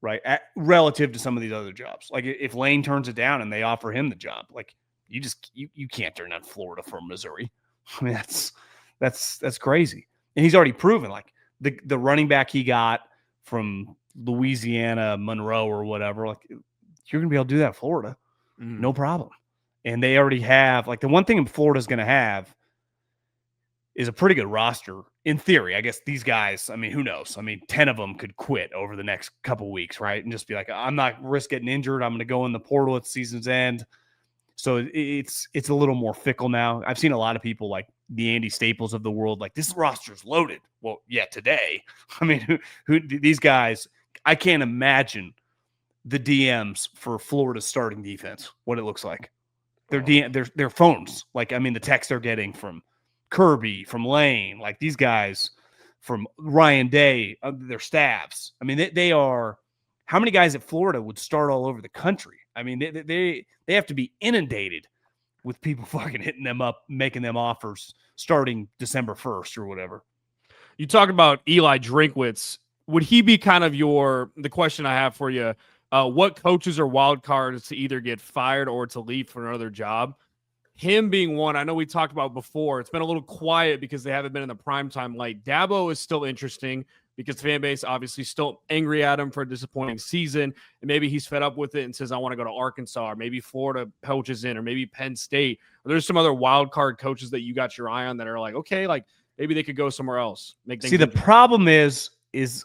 right? Relative to some of these other jobs. Like, if Lane turns it down and they offer him the job, like you can't turn down Florida for Missouri. I mean, that's crazy. And he's already proven, like, the running back he got from Louisiana, Monroe or whatever, like, you're going to be able to do that in Florida. No problem. And they already have, like, the one thing Florida's going to have is a pretty good roster in theory. I guess these guys, I mean, who knows? I mean, 10 of them could quit over the next couple weeks, right? And just be like, I'm not risk getting injured. I'm going to go in the portal at season's end. So it's a little more fickle now. I've seen a lot of people like the Andy Staples of the world, like, this roster's loaded. Well, yeah, today. I mean, who these guys, I can't imagine the DMs for Florida's starting defense, what it looks like. Their phones. Like, I mean, the text they're getting from Kirby, from Lane, like these guys, from Ryan Day, their staffs. I mean, they are, how many guys at Florida would start all over the country? I mean, they have to be inundated with people fucking hitting them up, making them offers starting December 1st or whatever. You talked about Eli Drinkwitz. Would he be kind of the question I have for you? What coaches are wild cards to either get fired or to leave for another job? Him being one, I know we talked about before. It's been a little quiet because they haven't been in the primetime light. Dabo is still interesting because the fan base obviously still angry at him for a disappointing season. And maybe he's fed up with it and says, I want to go to Arkansas, or maybe Florida poaches in, or maybe Penn State. Or there's some other wild card coaches that you got your eye on that are like, okay, like maybe they could go somewhere else. See, the problem is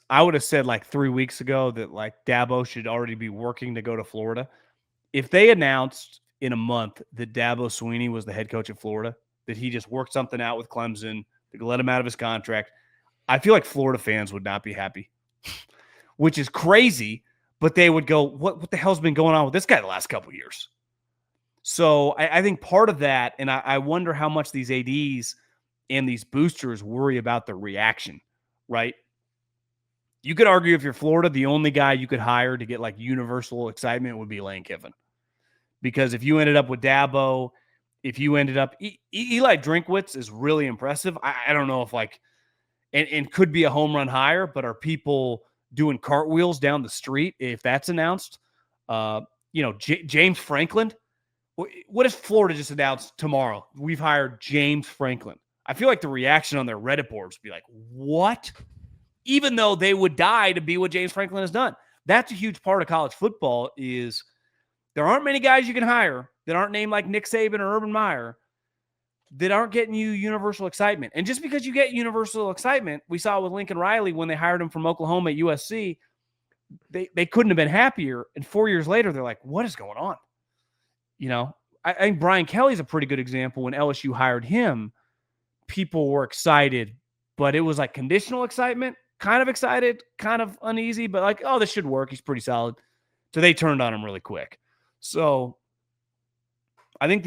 I would have said like 3 weeks ago that like Dabo should already be working to go to Florida. If they announced in a month that Dabo Swinney was the head coach at Florida, that he just worked something out with Clemson, they could let him out of his contract, I feel like Florida fans would not be happy, which is crazy, but they would go, what the hell's been going on with this guy the last couple of years? So I think part of that, and I wonder how much these ADs and these boosters worry about the reaction, right? You could argue if you're Florida, the only guy you could hire to get like universal excitement would be Lane Kiffin. Because if you ended up with Dabo, if you ended up Eli Drinkwitz is really impressive. I don't know if like and could be a home run hire, but are people doing cartwheels down the street if that's announced? James Franklin. What if Florida just announced tomorrow, we've hired James Franklin? I feel like the reaction on their Reddit boards would be like, what? Even though they would die to be what James Franklin has done. That's a huge part of college football is there aren't many guys you can hire that aren't named like Nick Saban or Urban Meyer that aren't getting you universal excitement. And just because you get universal excitement, we saw with Lincoln Riley when they hired him from Oklahoma at USC, they couldn't have been happier. And 4 years later, they're like, what is going on? I think Brian Kelly's a pretty good example. When LSU hired him, people were excited, but it was like conditional excitement, kind of excited, kind of uneasy, but like, oh, this should work. He's pretty solid. So they turned on him really quick. So I think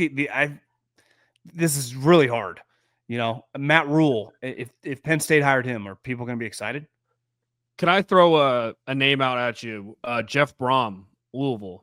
this is really hard. Matt Rule, if Penn State hired him, are people going to be excited? Can I throw a name out at you? Jeff Brohm, Louisville.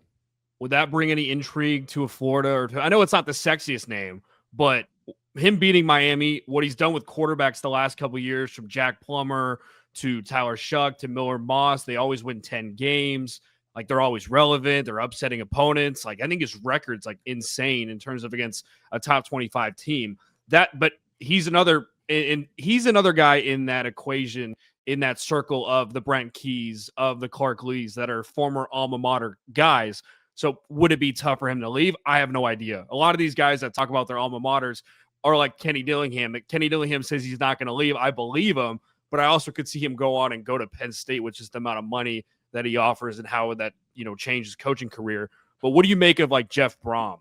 Would that bring any intrigue to a Florida? I know it's not the sexiest name, but him beating Miami, what he's done with quarterbacks the last couple of years, from Jack Plummer to Tyler Shuck to Miller Moss, they always win 10 games. Like, they're always relevant. They're upsetting opponents. Like, I think his record's like insane in terms of against a top 25 team. But he's another guy in that equation, in that circle of the Brent Keys, of the Clark Lees that are former alma mater guys. So would it be tough for him to leave? I have no idea. A lot of these guys that talk about their alma maters are like Kenny Dillingham. Kenny Dillingham says he's not going to leave. I believe him, but I also could see him go on and go to Penn State with just the amount of money that he offers and how would that, change his coaching career. But what do you make of like Jeff Brohm?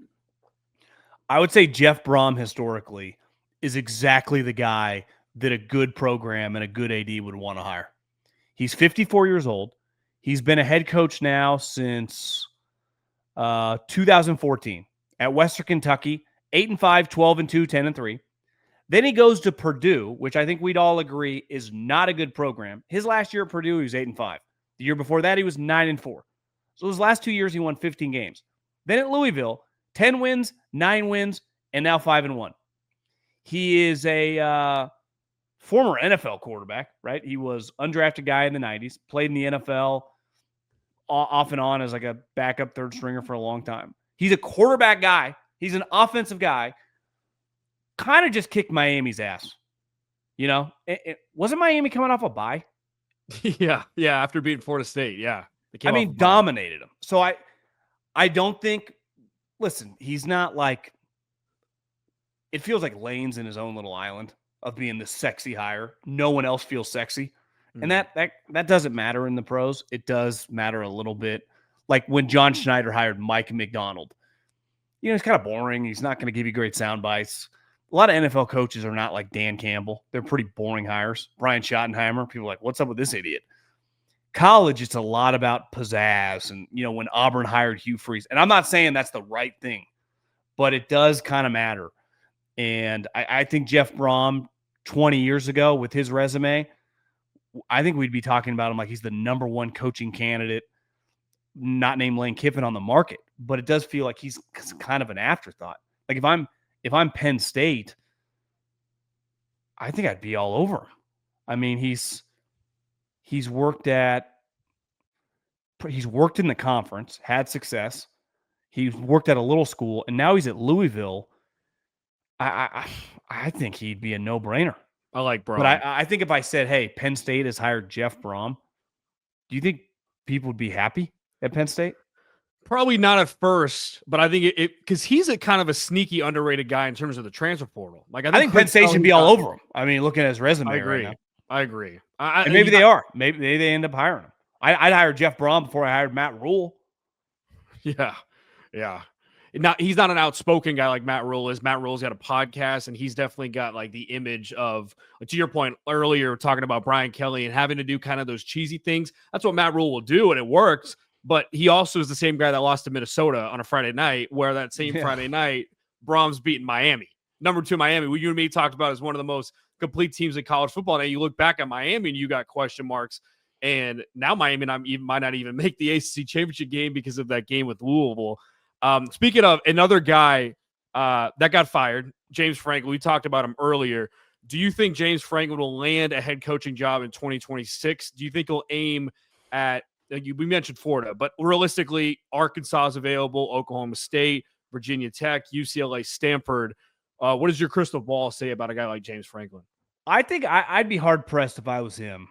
I would say Jeff Brohm historically is exactly the guy that a good program and a good AD would want to hire. He's 54 years old. He's been a head coach now since 2014 at Western Kentucky, 8-5, 12-2, 10-3. Then he goes to Purdue, which I think we'd all agree is not a good program. His last year at Purdue, he was 8-5. The year before that, he was 9-4. So his last 2 years, he won 15 games. Then at Louisville, 10 wins, 9 wins, and now 5-1. He is a former NFL quarterback, right? He was undrafted guy in the 90s, played in the NFL off and on as like a backup third stringer for a long time. He's a quarterback guy. He's an offensive guy. Kind of just kicked Miami's ass. Wasn't Miami coming off a bye? Yeah. After beating Florida State. Yeah. Dominated him. So I don't think, listen, he's not like, it feels like Lane's in his own little island of being the sexy hire. No one else feels sexy. And that doesn't matter in the pros. It does matter a little bit. Like when John Schneider hired Mike McDonald. It's kind of boring. He's not going to give you great sound bites. A lot of NFL coaches are not like Dan Campbell. They're pretty boring hires. Brian Schottenheimer, people are like, what's up with this idiot? College, it's a lot about pizzazz. And, when Auburn hired Hugh Freeze, and I'm not saying that's the right thing, but it does kind of matter. And I think Jeff Brohm 20 years ago with his resume, I think we'd be talking about him like he's the number one coaching candidate, not named Lane Kiffin, on the market. But it does feel like he's kind of an afterthought. Like if I'm Penn State, I think I'd be all over him. I mean, he's worked in the conference, had success. He's worked at a little school, and now he's at Louisville. I think he'd be a no-brainer. I like Brohm. But I think if I said, hey, Penn State has hired Jeff Brohm, do you think people would be happy at Penn State? Probably not at first, but I think because he's a kind of a sneaky, underrated guy in terms of the transfer portal. Like I think Penn State should be all over him. I mean, looking at his resume, I agree. And maybe they are. Maybe they end up hiring him. I'd hire Jeff Brohm before I hired Matt Rule. Yeah. He's not an outspoken guy like Matt Rule is. Matt Rule's got a podcast, and he's definitely got like the image of, to your point earlier, talking about Brian Kelly and having to do kind of those cheesy things. That's what Matt Rule will do, and it works. But he also is the same guy that lost to Minnesota on a Friday night, where that same Friday night, Brom's beating Miami. Number 2 Miami, what you and me talked about as one of the most complete teams in college football. Now you look back at Miami and you got question marks. And now Miami might not even make the ACC championship game because of that game with Louisville. Speaking of another guy that got fired, James Franklin, we talked about him earlier. Do you think James Franklin will land a head coaching job in 2026? Do you think he'll aim at, we mentioned Florida, but realistically, Arkansas is available, Oklahoma State, Virginia Tech, UCLA, Stanford. What does your crystal ball say about a guy like James Franklin? I think I'd be hard-pressed if I was him,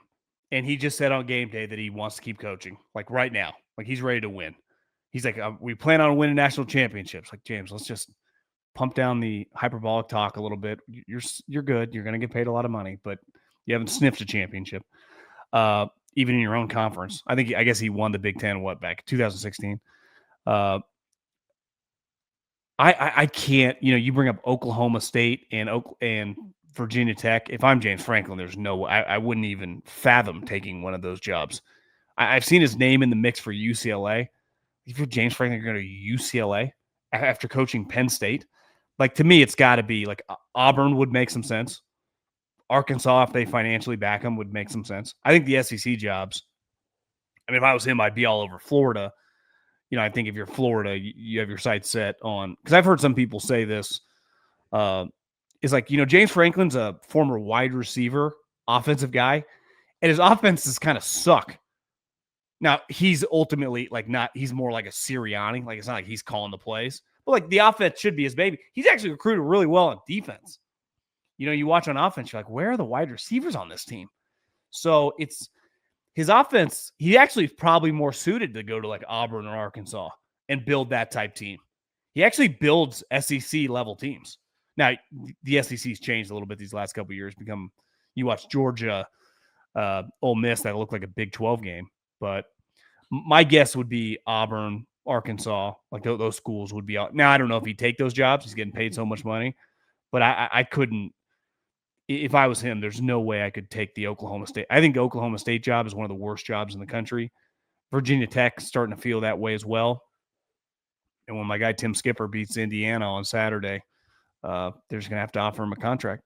and he just said on game day that he wants to keep coaching, like right now. Like he's ready to win. He's like, we plan on winning national championships. Like, James, let's just pump down the hyperbolic talk a little bit. You're good. You're going to get paid a lot of money, but you haven't sniffed a championship, even in your own conference. I guess he won the Big Ten, back 2016. I can't, you bring up Oklahoma State and Virginia Tech. If I'm James Franklin, there's no way. I wouldn't even fathom taking one of those jobs. I've seen his name in the mix for UCLA. If you're James Franklin, you're going to UCLA after coaching Penn State. Like, to me, it's got to be like Auburn would make some sense. Arkansas, if they financially back him, would make some sense. I think the SEC jobs, if I was him, I'd be all over Florida. I think if you're Florida, you have your sights set on, because I've heard some people say this, is like, James Franklin's a former wide receiver, offensive guy, and his offenses kind of suck. Now, he's ultimately he's more like a Sirianni. Like, it's not like he's calling the plays, but like the offense should be his baby. He's actually recruited really well on defense. You watch on offense, you're like, where are the wide receivers on this team? So it's his offense. He actually is probably more suited to go to like Auburn or Arkansas and build that type team. He actually builds SEC level teams. Now, the SEC's changed a little bit these last couple of years. You watch Georgia, Ole Miss, that looked like a Big 12 game. But my guess would be Auburn, Arkansas, like those schools would be out. Now, I don't know if he'd take those jobs. He's getting paid so much money. But I couldn't. If I was him, there's no way I could take the Oklahoma State. I think the Oklahoma State job is one of the worst jobs in the country. Virginia Tech starting to feel that way as well. And when my guy Tim Skipper beats Indiana on Saturday, they're just going to have to offer him a contract.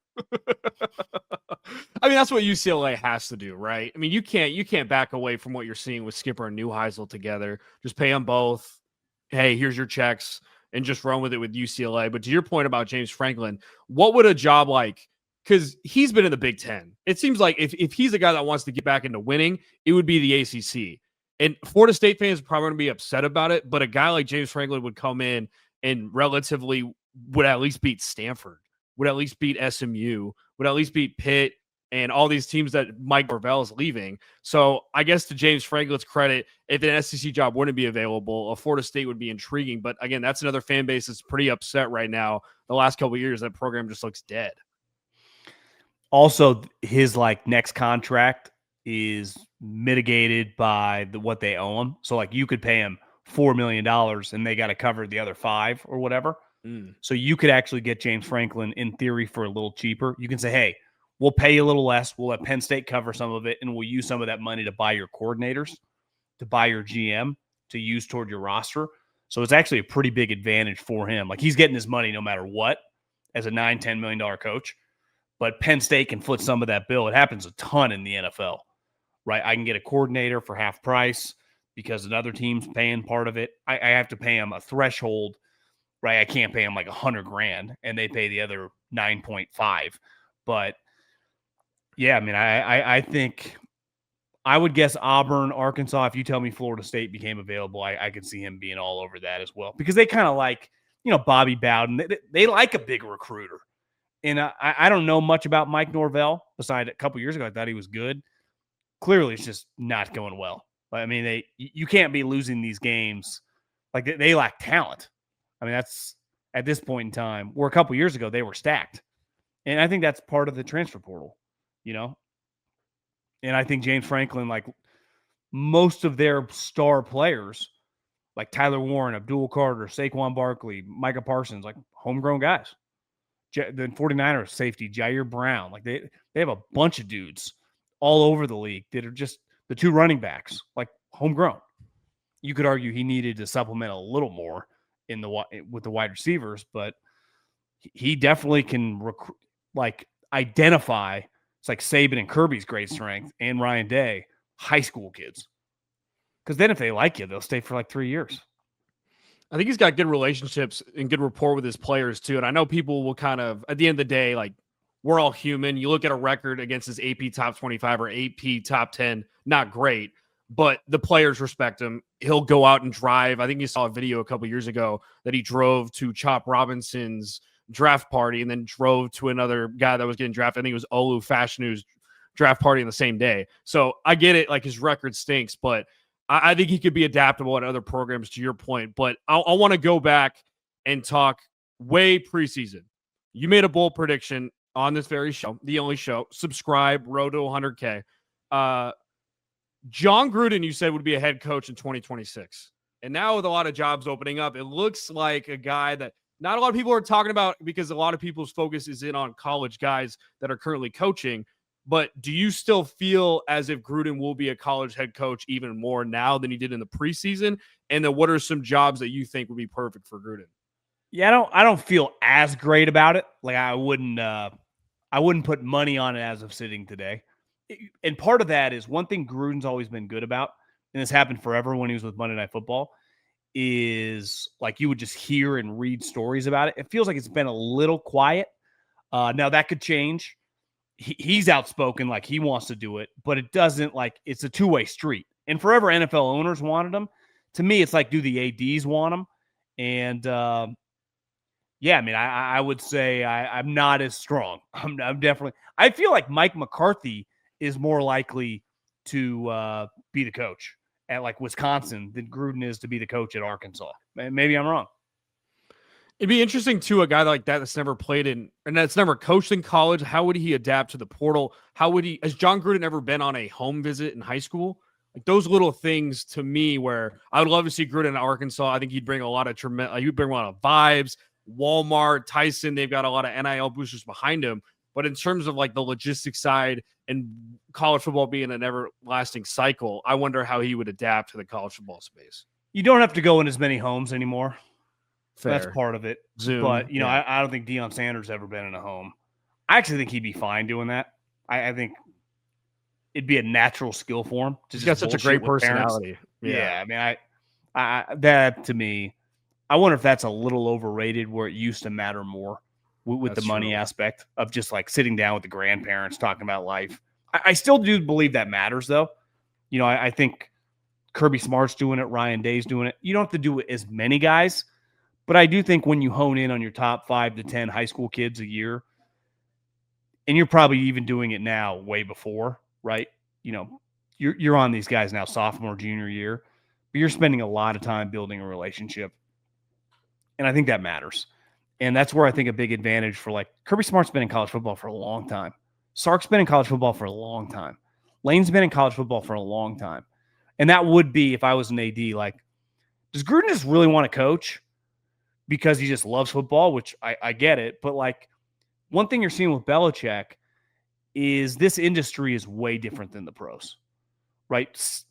That's what UCLA has to do, right? You can't back away from what you're seeing with Skipper and Neuheisel together. Just pay them both. Hey, here's your checks, and just run with it with UCLA. But to your point about James Franklin, what would a job like? Because he's been in the Big Ten. It seems like if he's a guy that wants to get back into winning, it would be the ACC. And Florida State fans are probably going to be upset about it, but a guy like James Franklin would come in and relatively would at least beat Stanford, would at least beat SMU, would at least beat Pitt, and all these teams that Mike Norvell is leaving. So I guess to James Franklin's credit, if an SEC job wouldn't be available, a Florida State would be intriguing. But again, that's another fan base that's pretty upset right now. The last couple of years, that program just looks dead. Also, his next contract is mitigated by what they owe him. So you could pay him $4 million and they got to cover the other $5 million or whatever. So you could actually get James Franklin in theory for a little cheaper. You can say, hey, we'll pay you a little less. We'll let Penn State cover some of it, and we'll use some of that money to buy your coordinators, to buy your GM, to use toward your roster. So it's actually a pretty big advantage for him. He's getting his money no matter what as a $9-10 million coach. But Penn State can foot some of that bill. It happens a ton in the NFL, right? I can get a coordinator for half price because another team's paying part of it. I have to pay him a threshold, right? I can't pay him $100,000 and they pay the other 9.5. But yeah, I think I would guess Auburn, Arkansas. If you tell me Florida State became available, I could see him being all over that as well, because they kind of like, Bobby Bowden. They like a big recruiter. And I don't know much about Mike Norvell. Besides, a couple years ago, I thought he was good. Clearly, it's just not going well. You can't be losing these games. They lack talent. That's at this point in time. Where a couple years ago, they were stacked. And I think that's part of the transfer portal, And I think James Franklin, most of their star players, like Tyler Warren, Abdul Carter, Saquon Barkley, Micah Parsons, homegrown guys. The 49ers safety, Jair Brown. They have a bunch of dudes all over the league that are just the two running backs, homegrown. You could argue he needed to supplement a little more with the wide receivers, but he definitely can identify. It's like Saban and Kirby's great strength and Ryan Day, high school kids. Because then if they like you, they'll stay for 3 years. I think he's got good relationships and good rapport with his players too. And I know people will kind of, at the end of the day, we're all human. You look at a record against his AP top 25 or AP top 10, not great, but the players respect him. He'll go out and drive. I think you saw a video a couple years ago that he drove to Chop Robinson's draft party and then drove to another guy that was getting drafted. I think it was Olu Fashanu's draft party on the same day. So I get it. Like, his record stinks, but I think he could be adaptable at other programs, to your point. But I want to go back and talk way preseason. You made a bold prediction on this very show, the only show. Subscribe, road to 100K. Jon Gruden, you said, would be a head coach in 2026. And now with a lot of jobs opening up, it looks like a guy that not a lot of people are talking about, because a lot of people's focus is in on college guys that are currently coaching. But do you still feel as if Gruden will be a college head coach even more now than he did in the preseason? And then what are some jobs that you think would be perfect for Gruden? Yeah, I don't feel as great about it. Like, I wouldn't put money on it as of sitting today. And part of that is one thing Gruden's always been good about, and this happened forever when he was with Monday Night Football, is like you would just hear and read stories about it. It feels like it's been a little quiet. Now that could change. He's outspoken, like he wants to do it, but it doesn't, like, it's a two-way street. And forever NFL owners wanted him. To me, it's like, do the ADs want him? And yeah, I mean, I would say I'm not as strong. I'm definitely. I feel like Mike McCarthy is more likely to be the coach at like Wisconsin than Gruden is to be the coach at Arkansas. Maybe I'm wrong. It'd be interesting too, a guy like that that's never played in and that's never coached in college. How would he adapt to the portal? How would he? Has Jon Gruden ever been on a home visit in high school? Like, those little things to me, where I would love to see Gruden in Arkansas. I think he'd bring a lot of he'd bring a lot of vibes. Walmart, Tyson, they've got a lot of NIL boosters behind him. But in terms of like the logistics side and college football being an everlasting cycle, I wonder how he would adapt to the college football space. You don't have to go in as many homes anymore. Fair. That's part of it. Zoom, but, you know, I don't think Deion Sanders ever been in a home. I actually think he'd be fine doing that. I think it'd be a natural skill for him. He's got such a great personality. Yeah, I mean, I that to me, I wonder if that's a little overrated, where it used to matter more with the money aspect of just like sitting down with the grandparents talking about life. I still do believe that matters, though. You know, I think Kirby Smart's doing it. Ryan Day's doing it. You don't have to do it as many guys. But I do think when you hone in on your top 5 to 10 high school kids a year, and you're probably even doing it now way before, right? You know, you're on these guys now sophomore, junior year, but you're spending a lot of time building a relationship. And I think that matters. And that's where I think a big advantage for, like, Kirby Smart's been in college football for a long time. Sark's been in college football for a long time. Lane's been in college football for a long time. And that would be, if I was an AD, like, does Gruden just really want to coach because he just loves football, which I get it. But, like, one thing you're seeing with Belichick is this industry is way different than the pros, right?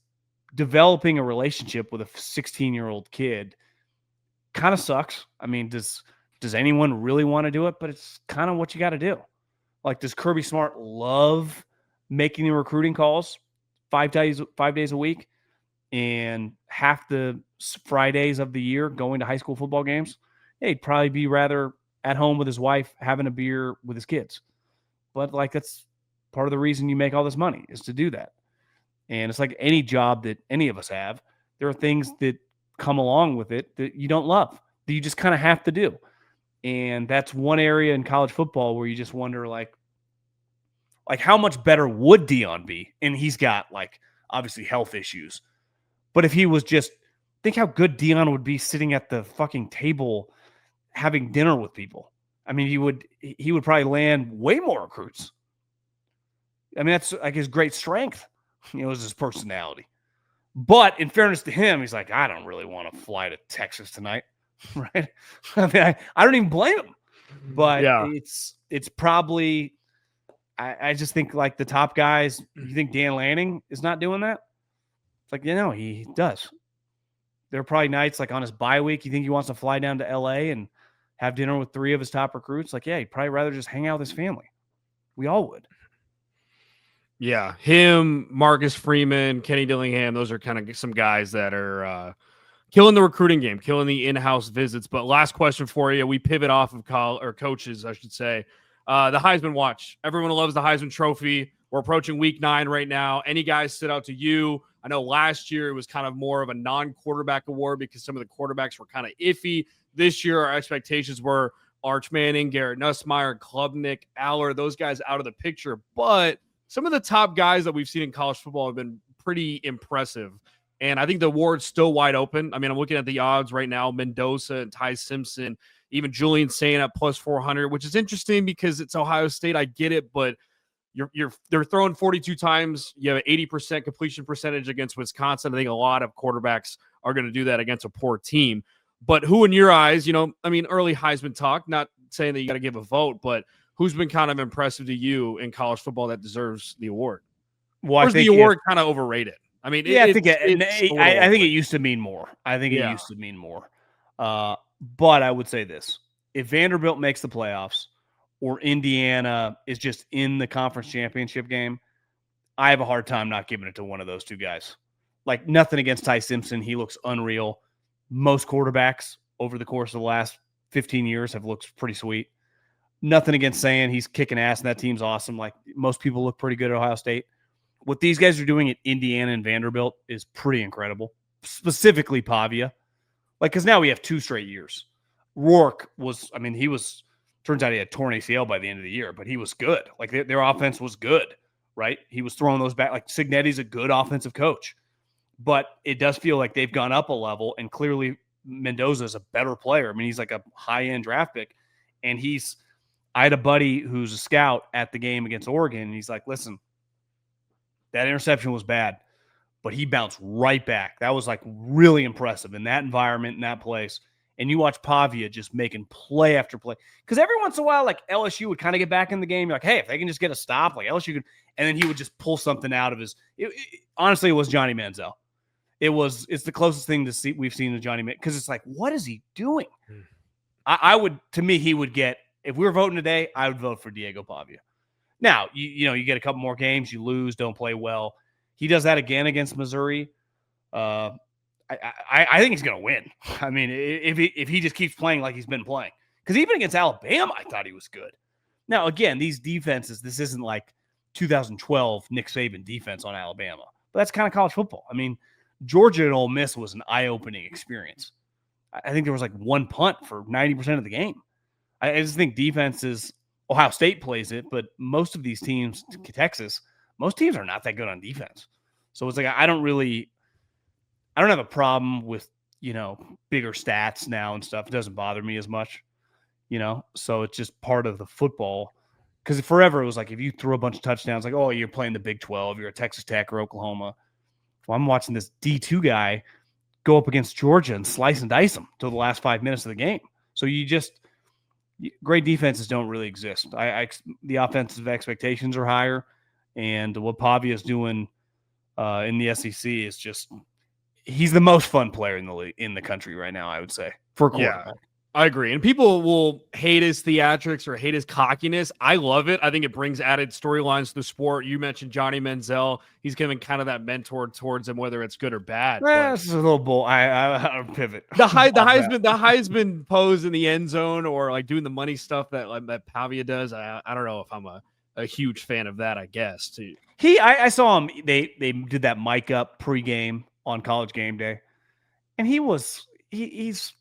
Developing a relationship with a 16-year-old kid kind of sucks. I mean, does anyone really want to do it? But it's kind of what you got to do. Like, does Kirby Smart love making the recruiting calls 5 days a week and half the Fridays of the year going to high school football games? Yeah, he'd probably be rather at home with his wife having a beer with his kids. But, like, that's part of the reason you make all this money, is to do that. And it's like any job that any of us have. There are things that come along with it that you don't love, that you just kind of have to do. And that's one area in college football where you just wonder, like how much better would Deion be? And he's got, like, obviously health issues. But if he was just, think how good Deion would be sitting at the fucking table having dinner with people. I mean, he would probably land way more recruits. I mean, that's like his great strength, you know, is his personality. But in fairness to him, he's like, I don't really want to fly to Texas tonight, right? I mean, I don't even blame him. But yeah, it's probably, I just think, like, the top guys, you think Dan Lanning is not doing that? It's like, you know, he does. There are probably nights, like on his bye week, you think he wants to fly down to LA and have dinner with 3 of his top recruits? Like, yeah, he'd probably rather just hang out with his family. We all would. Yeah, him, Marcus Freeman, Kenny Dillingham, those are kind of some guys that are killing the recruiting game, killing the in-house visits. But last question for you. We pivot off of coaches, I should say. The Heisman Watch. Everyone loves the Heisman Trophy. We're approaching week 9 right now. Any guys stood out to you? I know last year it was kind of more of a non-quarterback award because some of the quarterbacks were kind of iffy. This year, our expectations were Arch Manning, Garrett Nussmeier, Klubnik, Aller, those guys out of the picture. But some of the top guys that we've seen in college football have been pretty impressive. And I think the award's still wide open. I mean, I'm looking at the odds right now. Mendoza and Ty Simpson, even Julian Sain at plus 400, which is interesting because it's Ohio State. I get it, but they're throwing 42 times. You have an 80% completion percentage against Wisconsin. I think a lot of quarterbacks are going to do that against a poor team. But who, in your eyes, early Heisman talk, not saying that you got to give a vote, but who's been kind of impressive to you in college football that deserves the award? Well, or is the award kind of overrated? I mean, I think it used to mean more. I think it used to mean more. But I would say this: if Vanderbilt makes the playoffs, or Indiana is just in the conference championship game, I have a hard time not giving it to one of those two guys. Like, nothing against Ty Simpson. He looks unreal. Most quarterbacks over the course of the last 15 years have looked pretty sweet. Nothing against saying he's kicking ass and that team's awesome. Like, most people look pretty good at Ohio State. What these guys are doing at Indiana and Vanderbilt is pretty incredible, specifically Pavia. Like, because now we have 2 straight years. Rourke turns out he had torn ACL by the end of the year, but he was good. Like, their offense was good, right? He was throwing those back. Like, Cignetti's a good offensive coach. But it does feel like they've gone up a level, and clearly Mendoza is a better player. I mean, he's like a high-end draft pick. And I had a buddy who's a scout at the game against Oregon, and he's like, listen, that interception was bad, but he bounced right back. That was like really impressive in that environment, in that place. And you watch Pavia just making play after play. Because every once in a while, like, LSU would kind of get back in the game. You're like, hey, if they can just get a stop, like LSU could. And then he would just pull something out of his. Honestly, it was Johnny Manziel. It's the closest thing we've seen to Johnny Manziel. Because it's like, what is he doing? He would get, if we were voting today, I would vote for Diego Pavia. Now, you get a couple more games, you lose, don't play well. He does that again against Missouri. I think he's going to win. I mean, if he just keeps playing like he's been playing. Because even against Alabama, I thought he was good. Now, again, these defenses, this isn't like 2012 Nick Saban defense on Alabama. But that's kind of college football. I mean, Georgia and Ole Miss was an eye-opening experience. I think there was like one punt for 90% of the game. I just think defenses, Ohio State plays it, but most of these teams, Texas, most teams are not that good on defense. So it's like I don't have a problem with, bigger stats now and stuff. It doesn't bother me as much, So it's just part of the football. Because forever it was like if you threw a bunch of touchdowns, like, oh, you're playing the Big 12, you're at Texas Tech or Oklahoma. Well, I'm watching this D2 guy go up against Georgia and slice and dice them till the last 5 minutes of the game. So great defenses don't really exist. The offensive expectations are higher, and what Pavia is doing in the SEC is just he's the most fun player in the country right now, I would say, for a quarterback. Yeah, I agree. And people will hate his theatrics or hate his cockiness. I love it. I think it brings added storylines to the sport. You mentioned Johnny Manziel. He's giving kind of that mentor towards him, whether it's good or bad. This is a little bull. I pivot. The Heisman pose in the end zone, or like doing the money stuff that Pavia does. I don't know if I'm a huge fan of that, I guess. Too. I saw him. They did that mic up pregame on College Game Day, and he's.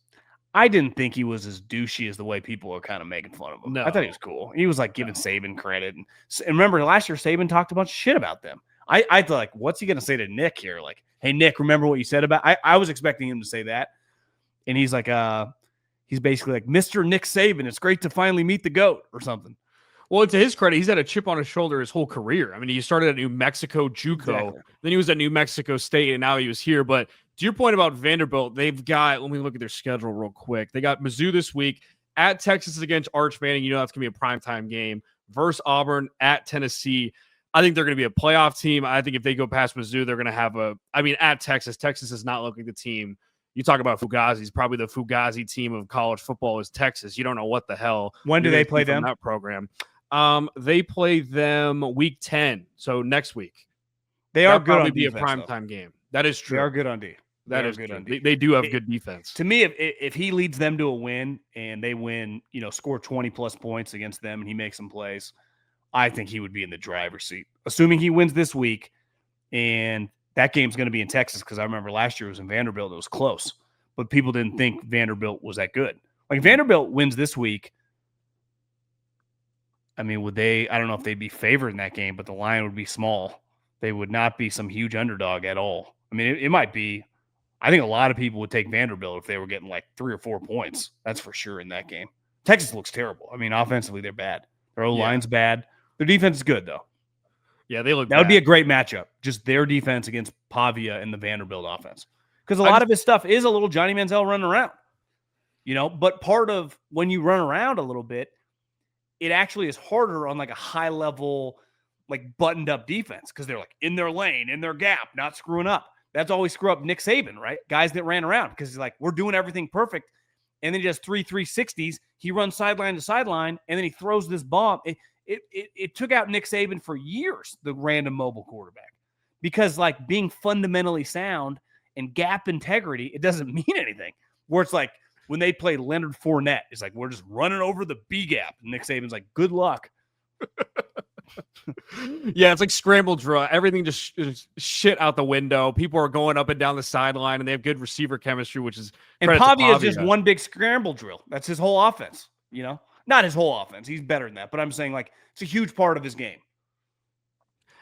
I didn't think he was as douchey as the way people are kind of making fun of him. No. I thought he was cool. He was like giving Saban credit. And remember last year, Saban talked a bunch of shit about them. I thought, like, what's he going to say to Nick here? Like, hey, Nick, remember what you said about I was expecting him to say that. And he's like, he's basically like, Mr. Nick Saban, it's great to finally meet the GOAT or something. Well, to his credit, he's had a chip on his shoulder his whole career. I mean, he started at New Mexico JUCO, exactly. Then he was at New Mexico State, and now he was here. But to your point about Vanderbilt, they've got, let me look at their schedule real quick. They got Mizzou this week, at Texas against Arch Manning. That's going to be a primetime game. Versus Auburn, at Tennessee. I think they're going to be a playoff team. I think if they go past Mizzou, they're going to have at Texas. Texas is not looking the team. You talk about Fugazi's, probably the Fugazi team of college football is Texas. You don't know what the hell. When do they play them? That program. They play them week 10, so next week. They are good on defense. Be a primetime game. That is true. They are good on D. That is good. They do have good defense. To me, if he leads them to a win and they win, score 20-plus points against them and he makes some plays, I think he would be in the driver's seat. Assuming he wins this week, and that game's going to be in Texas because I remember last year it was in Vanderbilt. It was close, but people didn't think Vanderbilt was that good. Like, Vanderbilt wins this week, I mean, I don't know if they'd be favored in that game, but the line would be small. They would not be some huge underdog at all. I mean, it might be. I think a lot of people would take Vanderbilt if they were getting like 3 or 4 points. That's for sure in that game. Texas looks terrible. I mean, offensively, they're bad. Their O-line's bad. Their defense is good, though. Yeah, they look That bad. would be a great matchup, just their defense against Pavia and the Vanderbilt offense. Because a lot of his stuff is a little Johnny Manziel running around. But part of when you run around a little bit, it actually is harder on like a high-level, like buttoned-up defense because they're like in their lane, in their gap, not screwing up. That's always screw up Nick Saban, right? Guys that ran around because he's like, we're doing everything perfect. And then he does 360s. He runs sideline to sideline, and then he throws this bomb. It took out Nick Saban for years, the random mobile quarterback, because like being fundamentally sound and gap integrity, it doesn't mean anything. Where it's like when they play Leonard Fournette, it's like, we're just running over the B gap. And Nick Saban's like, good luck. Yeah, it's like scramble draw. Everything just shit out the window. People are going up and down the sideline, and they have good receiver chemistry, which is and Pavia is just one big scramble drill. That's his whole offense. Not his whole offense. He's better than that, but I'm saying like it's a huge part of his game.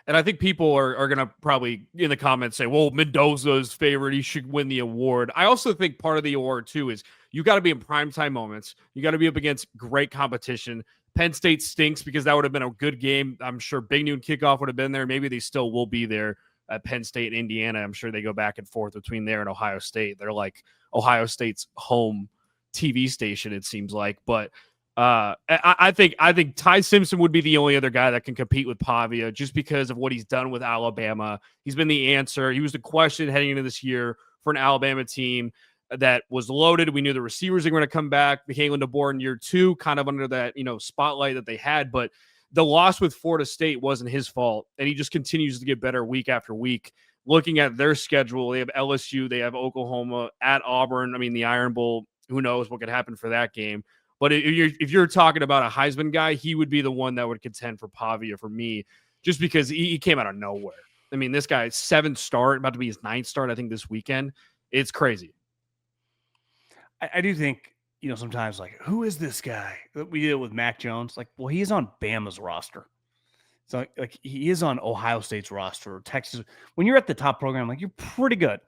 And I think people are going to probably in the comments say, well, Mendoza's favorite. He should win the award. I also think part of the award, too, is you got to be in primetime moments. You got to be up against great competition. Penn State stinks because that would have been a good game. I'm sure Big Noon Kickoff would have been there. Maybe they still will be there at Penn State and Indiana. I'm sure they go back and forth between there and Ohio State. They're like Ohio State's home TV station, it seems like. But I think Ty Simpson would be the only other guy that can compete with Pavia just because of what he's done with Alabama. He's been the answer. He was the question heading into this year for an Alabama team that was loaded. We knew the receivers are going to come back. They came into board in year 2, kind of under that, spotlight that they had. But the loss with Florida State wasn't his fault. And he just continues to get better week after week. Looking at their schedule, they have LSU, they have Oklahoma, at Auburn. I mean, the Iron Bowl, who knows what could happen for that game. But if you're talking about a Heisman guy, he would be the one that would contend for Pavia for me, just because he came out of nowhere. I mean, this guy, 7th start, about to be his 9th start, I think, this weekend. It's crazy. I do think, sometimes like, who is this guy? We did it with Mac Jones. Like, well, he is on Bama's roster. So like he is on Ohio State's roster or Texas. When you're at the top program, like you're pretty good.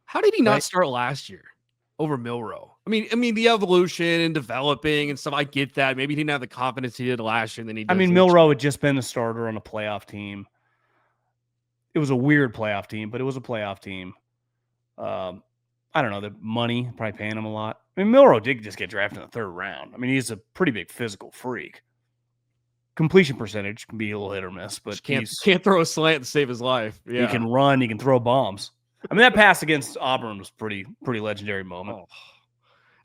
How did he not start last year over Milroe? I mean the evolution and developing and stuff. I get that. Maybe he didn't have the confidence he did last year. And then he. Milroe had just been the starter on a playoff team. It was a weird playoff team, but it was a playoff team. I don't know, the money, probably paying him a lot. I mean, Milroe did just get drafted in the 3rd round. I mean, he's a pretty big physical freak. Completion percentage can be a little hit or miss, but can't throw a slant to save his life. Yeah. He can run, he can throw bombs. I mean, that pass against Auburn was pretty legendary moment. Oh.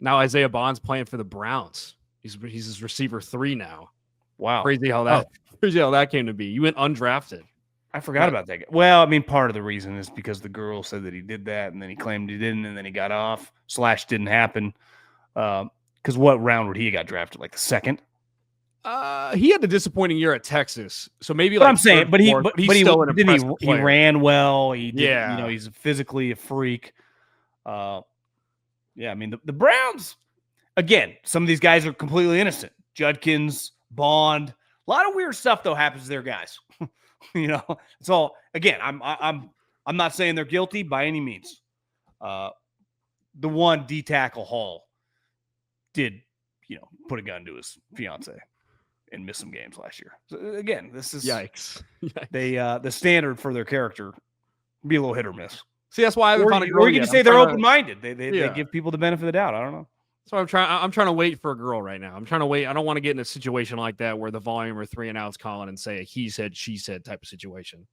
Now Isaiah Bond's playing for the Browns. He's his receiver 3 now. Wow. Crazy how that came to be. You went undrafted. I forgot about that. Well, I mean, part of the reason is because the girl said that he did that, and then he claimed he didn't, and then he got off. / didn't happen. Because what round would he got drafted? Like the 2nd? He had a disappointing year at Texas, so maybe. But like I'm saying, but he ran well. He did, yeah. He's physically a freak. Yeah, I mean the Browns. Again, some of these guys are completely innocent. Judkins, Bond, a lot of weird stuff though happens to their guys. It's all. Again, I'm not saying they're guilty by any means. The one D tackle Hall did, put a gun to his fiance and miss some games last year. So again, this is yikes. They the standard for their character be a little hit or miss. See, that's why I haven't found a girl or you yet. can say they're open-minded. They give people the benefit of the doubt. I don't know. So I'm trying to wait for a girl right now. I'm trying to wait. I don't want to get in a situation like that where the volume or 3 and out's calling and say a he said, she said type of situation.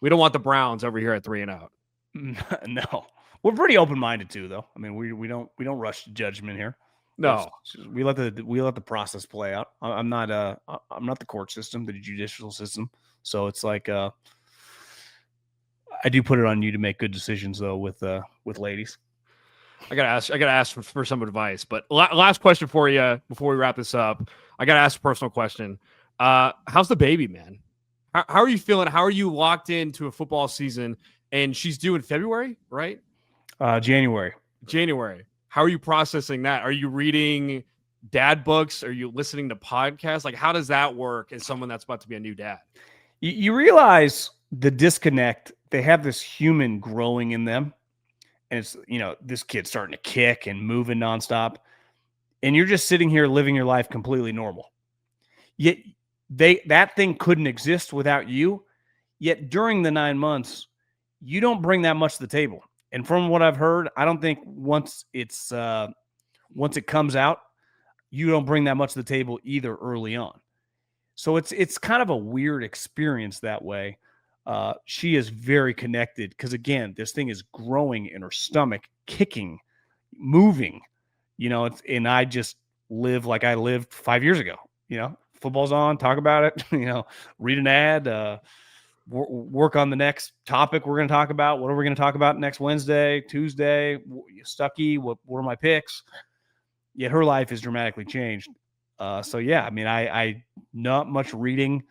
We don't want the Browns over here at 3 and out. No, we're pretty open-minded too, though. I mean, we don't rush to judgment here. No, we let the process play out. I'm not the court system, the judicial system. So it's like I do put it on you to make good decisions though with ladies. I gotta ask for some advice. But last question for you before we wrap this up. I gotta ask a personal question. How's the baby, man? How are you feeling? How are you locked into a football season? And she's due in February, right? January. How are you processing that? Are you reading dad books? Are you listening to podcasts? Like, how does that work as someone that's about to be a new dad? You realize the disconnect. They have this human growing in them. And it's, this kid's starting to kick and moving nonstop. And you're just sitting here living your life completely normal. Yet that thing couldn't exist without you. Yet during the 9 months, you don't bring that much to the table. And from what I've heard, I don't think once it comes out, you don't bring that much to the table either early on. So it's kind of a weird experience that way. She is very connected because, again, this thing is growing in her stomach, kicking, moving, and I just live like I lived 5 years ago. Football's on, talk about it, read an ad, work on the next topic we're going to talk about. What are we going to talk about next Wednesday, Tuesday? Stuckey, what are my picks? Yet her life has dramatically changed. So, yeah, I mean, I not much reading,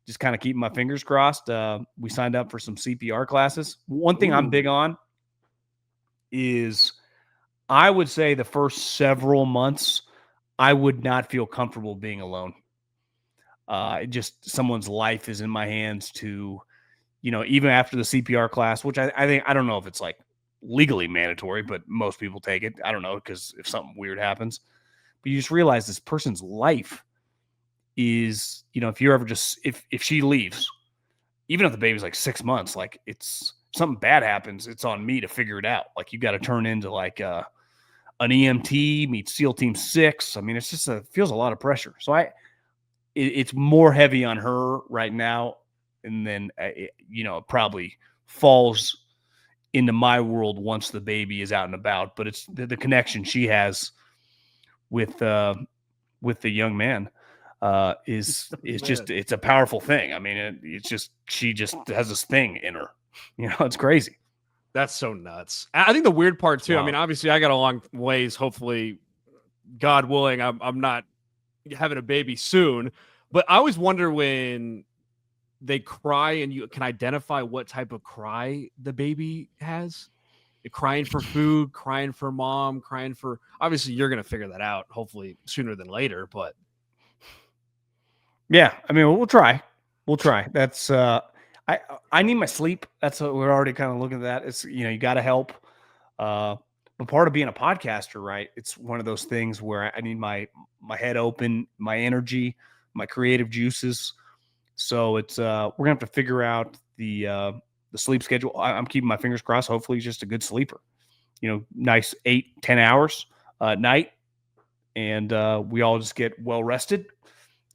just kind of keeping my fingers crossed. We signed up for some CPR classes. One thing I'm big on is I would say the first several months, I would not feel comfortable being alone. Just someone's life is in my hands to, even after the CPR class, which I think, I don't know if it's like legally mandatory, but most people take it. I don't know, because if something weird happens, but you just realize this person's life is, if you're ever just, if she leaves, even if the baby's like 6 months, like it's something bad happens, it's on me to figure it out. Like you got to turn into like an EMT, meet SEAL Team 6. I mean, it's just feels a lot of pressure. So it's more heavy on her right now. And then, it probably falls into my world once the baby is out and about, but it's the connection she has with the young man is just, it's a powerful thing. I mean, it's just, she just has this thing in her, it's crazy. That's so nuts. I think the weird part too, wow. I mean, obviously I got a long ways, hopefully, God willing, I'm not having a baby soon, but I always wonder when they cry and you can identify what type of cry the baby has. Crying for food, crying for mom, crying for, obviously you're going to figure that out hopefully sooner than later, but yeah, I mean, we'll try. That's I need my sleep. That's what we're already kind of looking at that. It's, you got to help. But part of being a podcaster, right? It's one of those things where I need my head open, my energy, my creative juices. So it's we're gonna have to figure out the sleep schedule. I'm keeping my fingers crossed. Hopefully he's just a good sleeper, nice 8-10 hours at night. And we all just get well rested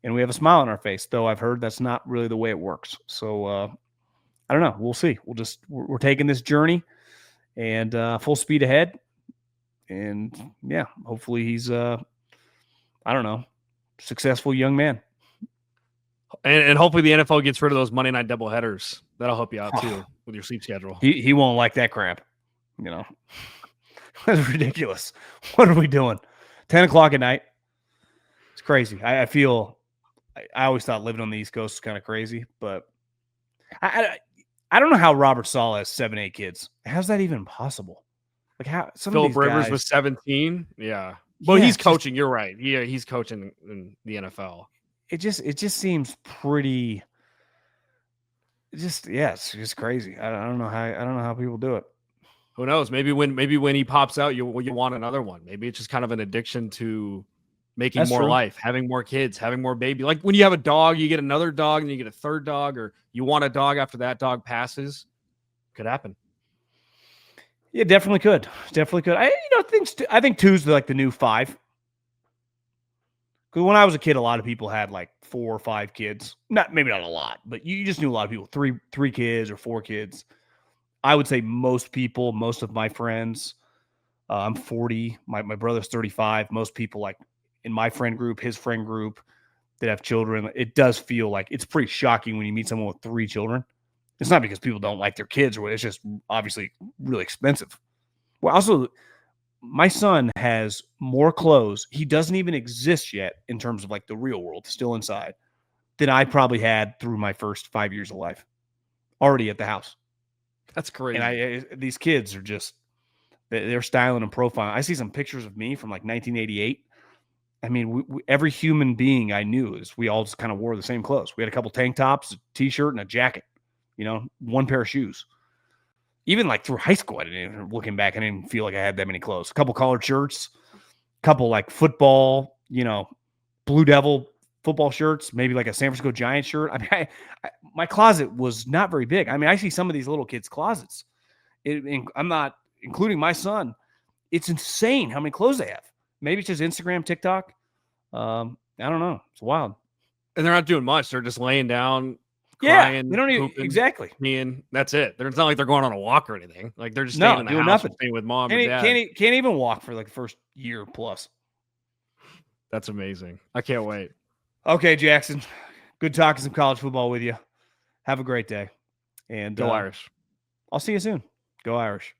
and we have a smile on our face, though I've heard that's not really the way it works. So I don't know. We'll see. We're taking this journey and full speed ahead. And yeah, hopefully he's successful young man. And hopefully the NFL gets rid of those Monday night doubleheaders. That'll help you out too with your sleep schedule. He won't like that crap. That's ridiculous. What are we doing? 10 o'clock at night. It's crazy. I feel I always thought living on the East Coast was kind of crazy, but I don't know how Robert Saleh has 7-8 kids. How's that even possible? Like how Philip Rivers was 17. Yeah. Well, he's coaching. You're right. He's coaching in the NFL. It just seems pretty. It's just crazy. I don't know how people do it. Who knows? Maybe when he pops out, you want another one. Maybe it's just kind of an addiction to making That's more true. Life, having more kids, having more baby. Like when you have a dog, you get another dog, and you get a third dog, or you want a dog after that dog passes. Could happen. Yeah, definitely could. I think 2's like the new 5. Because when I was a kid, a lot of people had like 4 or 5 kids. Maybe not a lot, but you just knew a lot of people, 3 kids or 4 kids. I would say most of my friends, I'm 40, my brother's 35. Most people like in my friend group, his friend group that have children, it does feel like it's pretty shocking when you meet someone with 3 children. It's not because people don't like their kids or what. It's just obviously really expensive. Well, also, my son has more clothes. He doesn't even exist yet in terms of like the real world, still inside, than I probably had through my first 5 years of life already at the house. That's crazy. And these kids are just, they're styling and profiling. I see some pictures of me from like 1988. I mean, every human being I knew we all just kind of wore the same clothes. We had a couple tank tops, a t-shirt, and a jacket, one pair of shoes. Even like through high school, looking back, I didn't even feel like I had that many clothes. A couple collared shirts, a couple like football, Blue Devil football shirts, maybe like a San Francisco Giants shirt. I mean, my closet was not very big. I mean, I see some of these little kids' closets. I'm not including my son. It's insane how many clothes they have. Maybe it's just Instagram, TikTok. I don't know. It's wild. And they're not doing much. They're just laying down, crying, they don't even exactly. That's it. It's not like they're going on a walk or anything. Like they're just staying in the house, nothing. Staying with mom and dad. Can't even walk for like the first year plus. That's amazing. I can't wait. Okay, Jackson. Good talking some college football with you. Have a great day. And go Irish. I'll see you soon. Go Irish.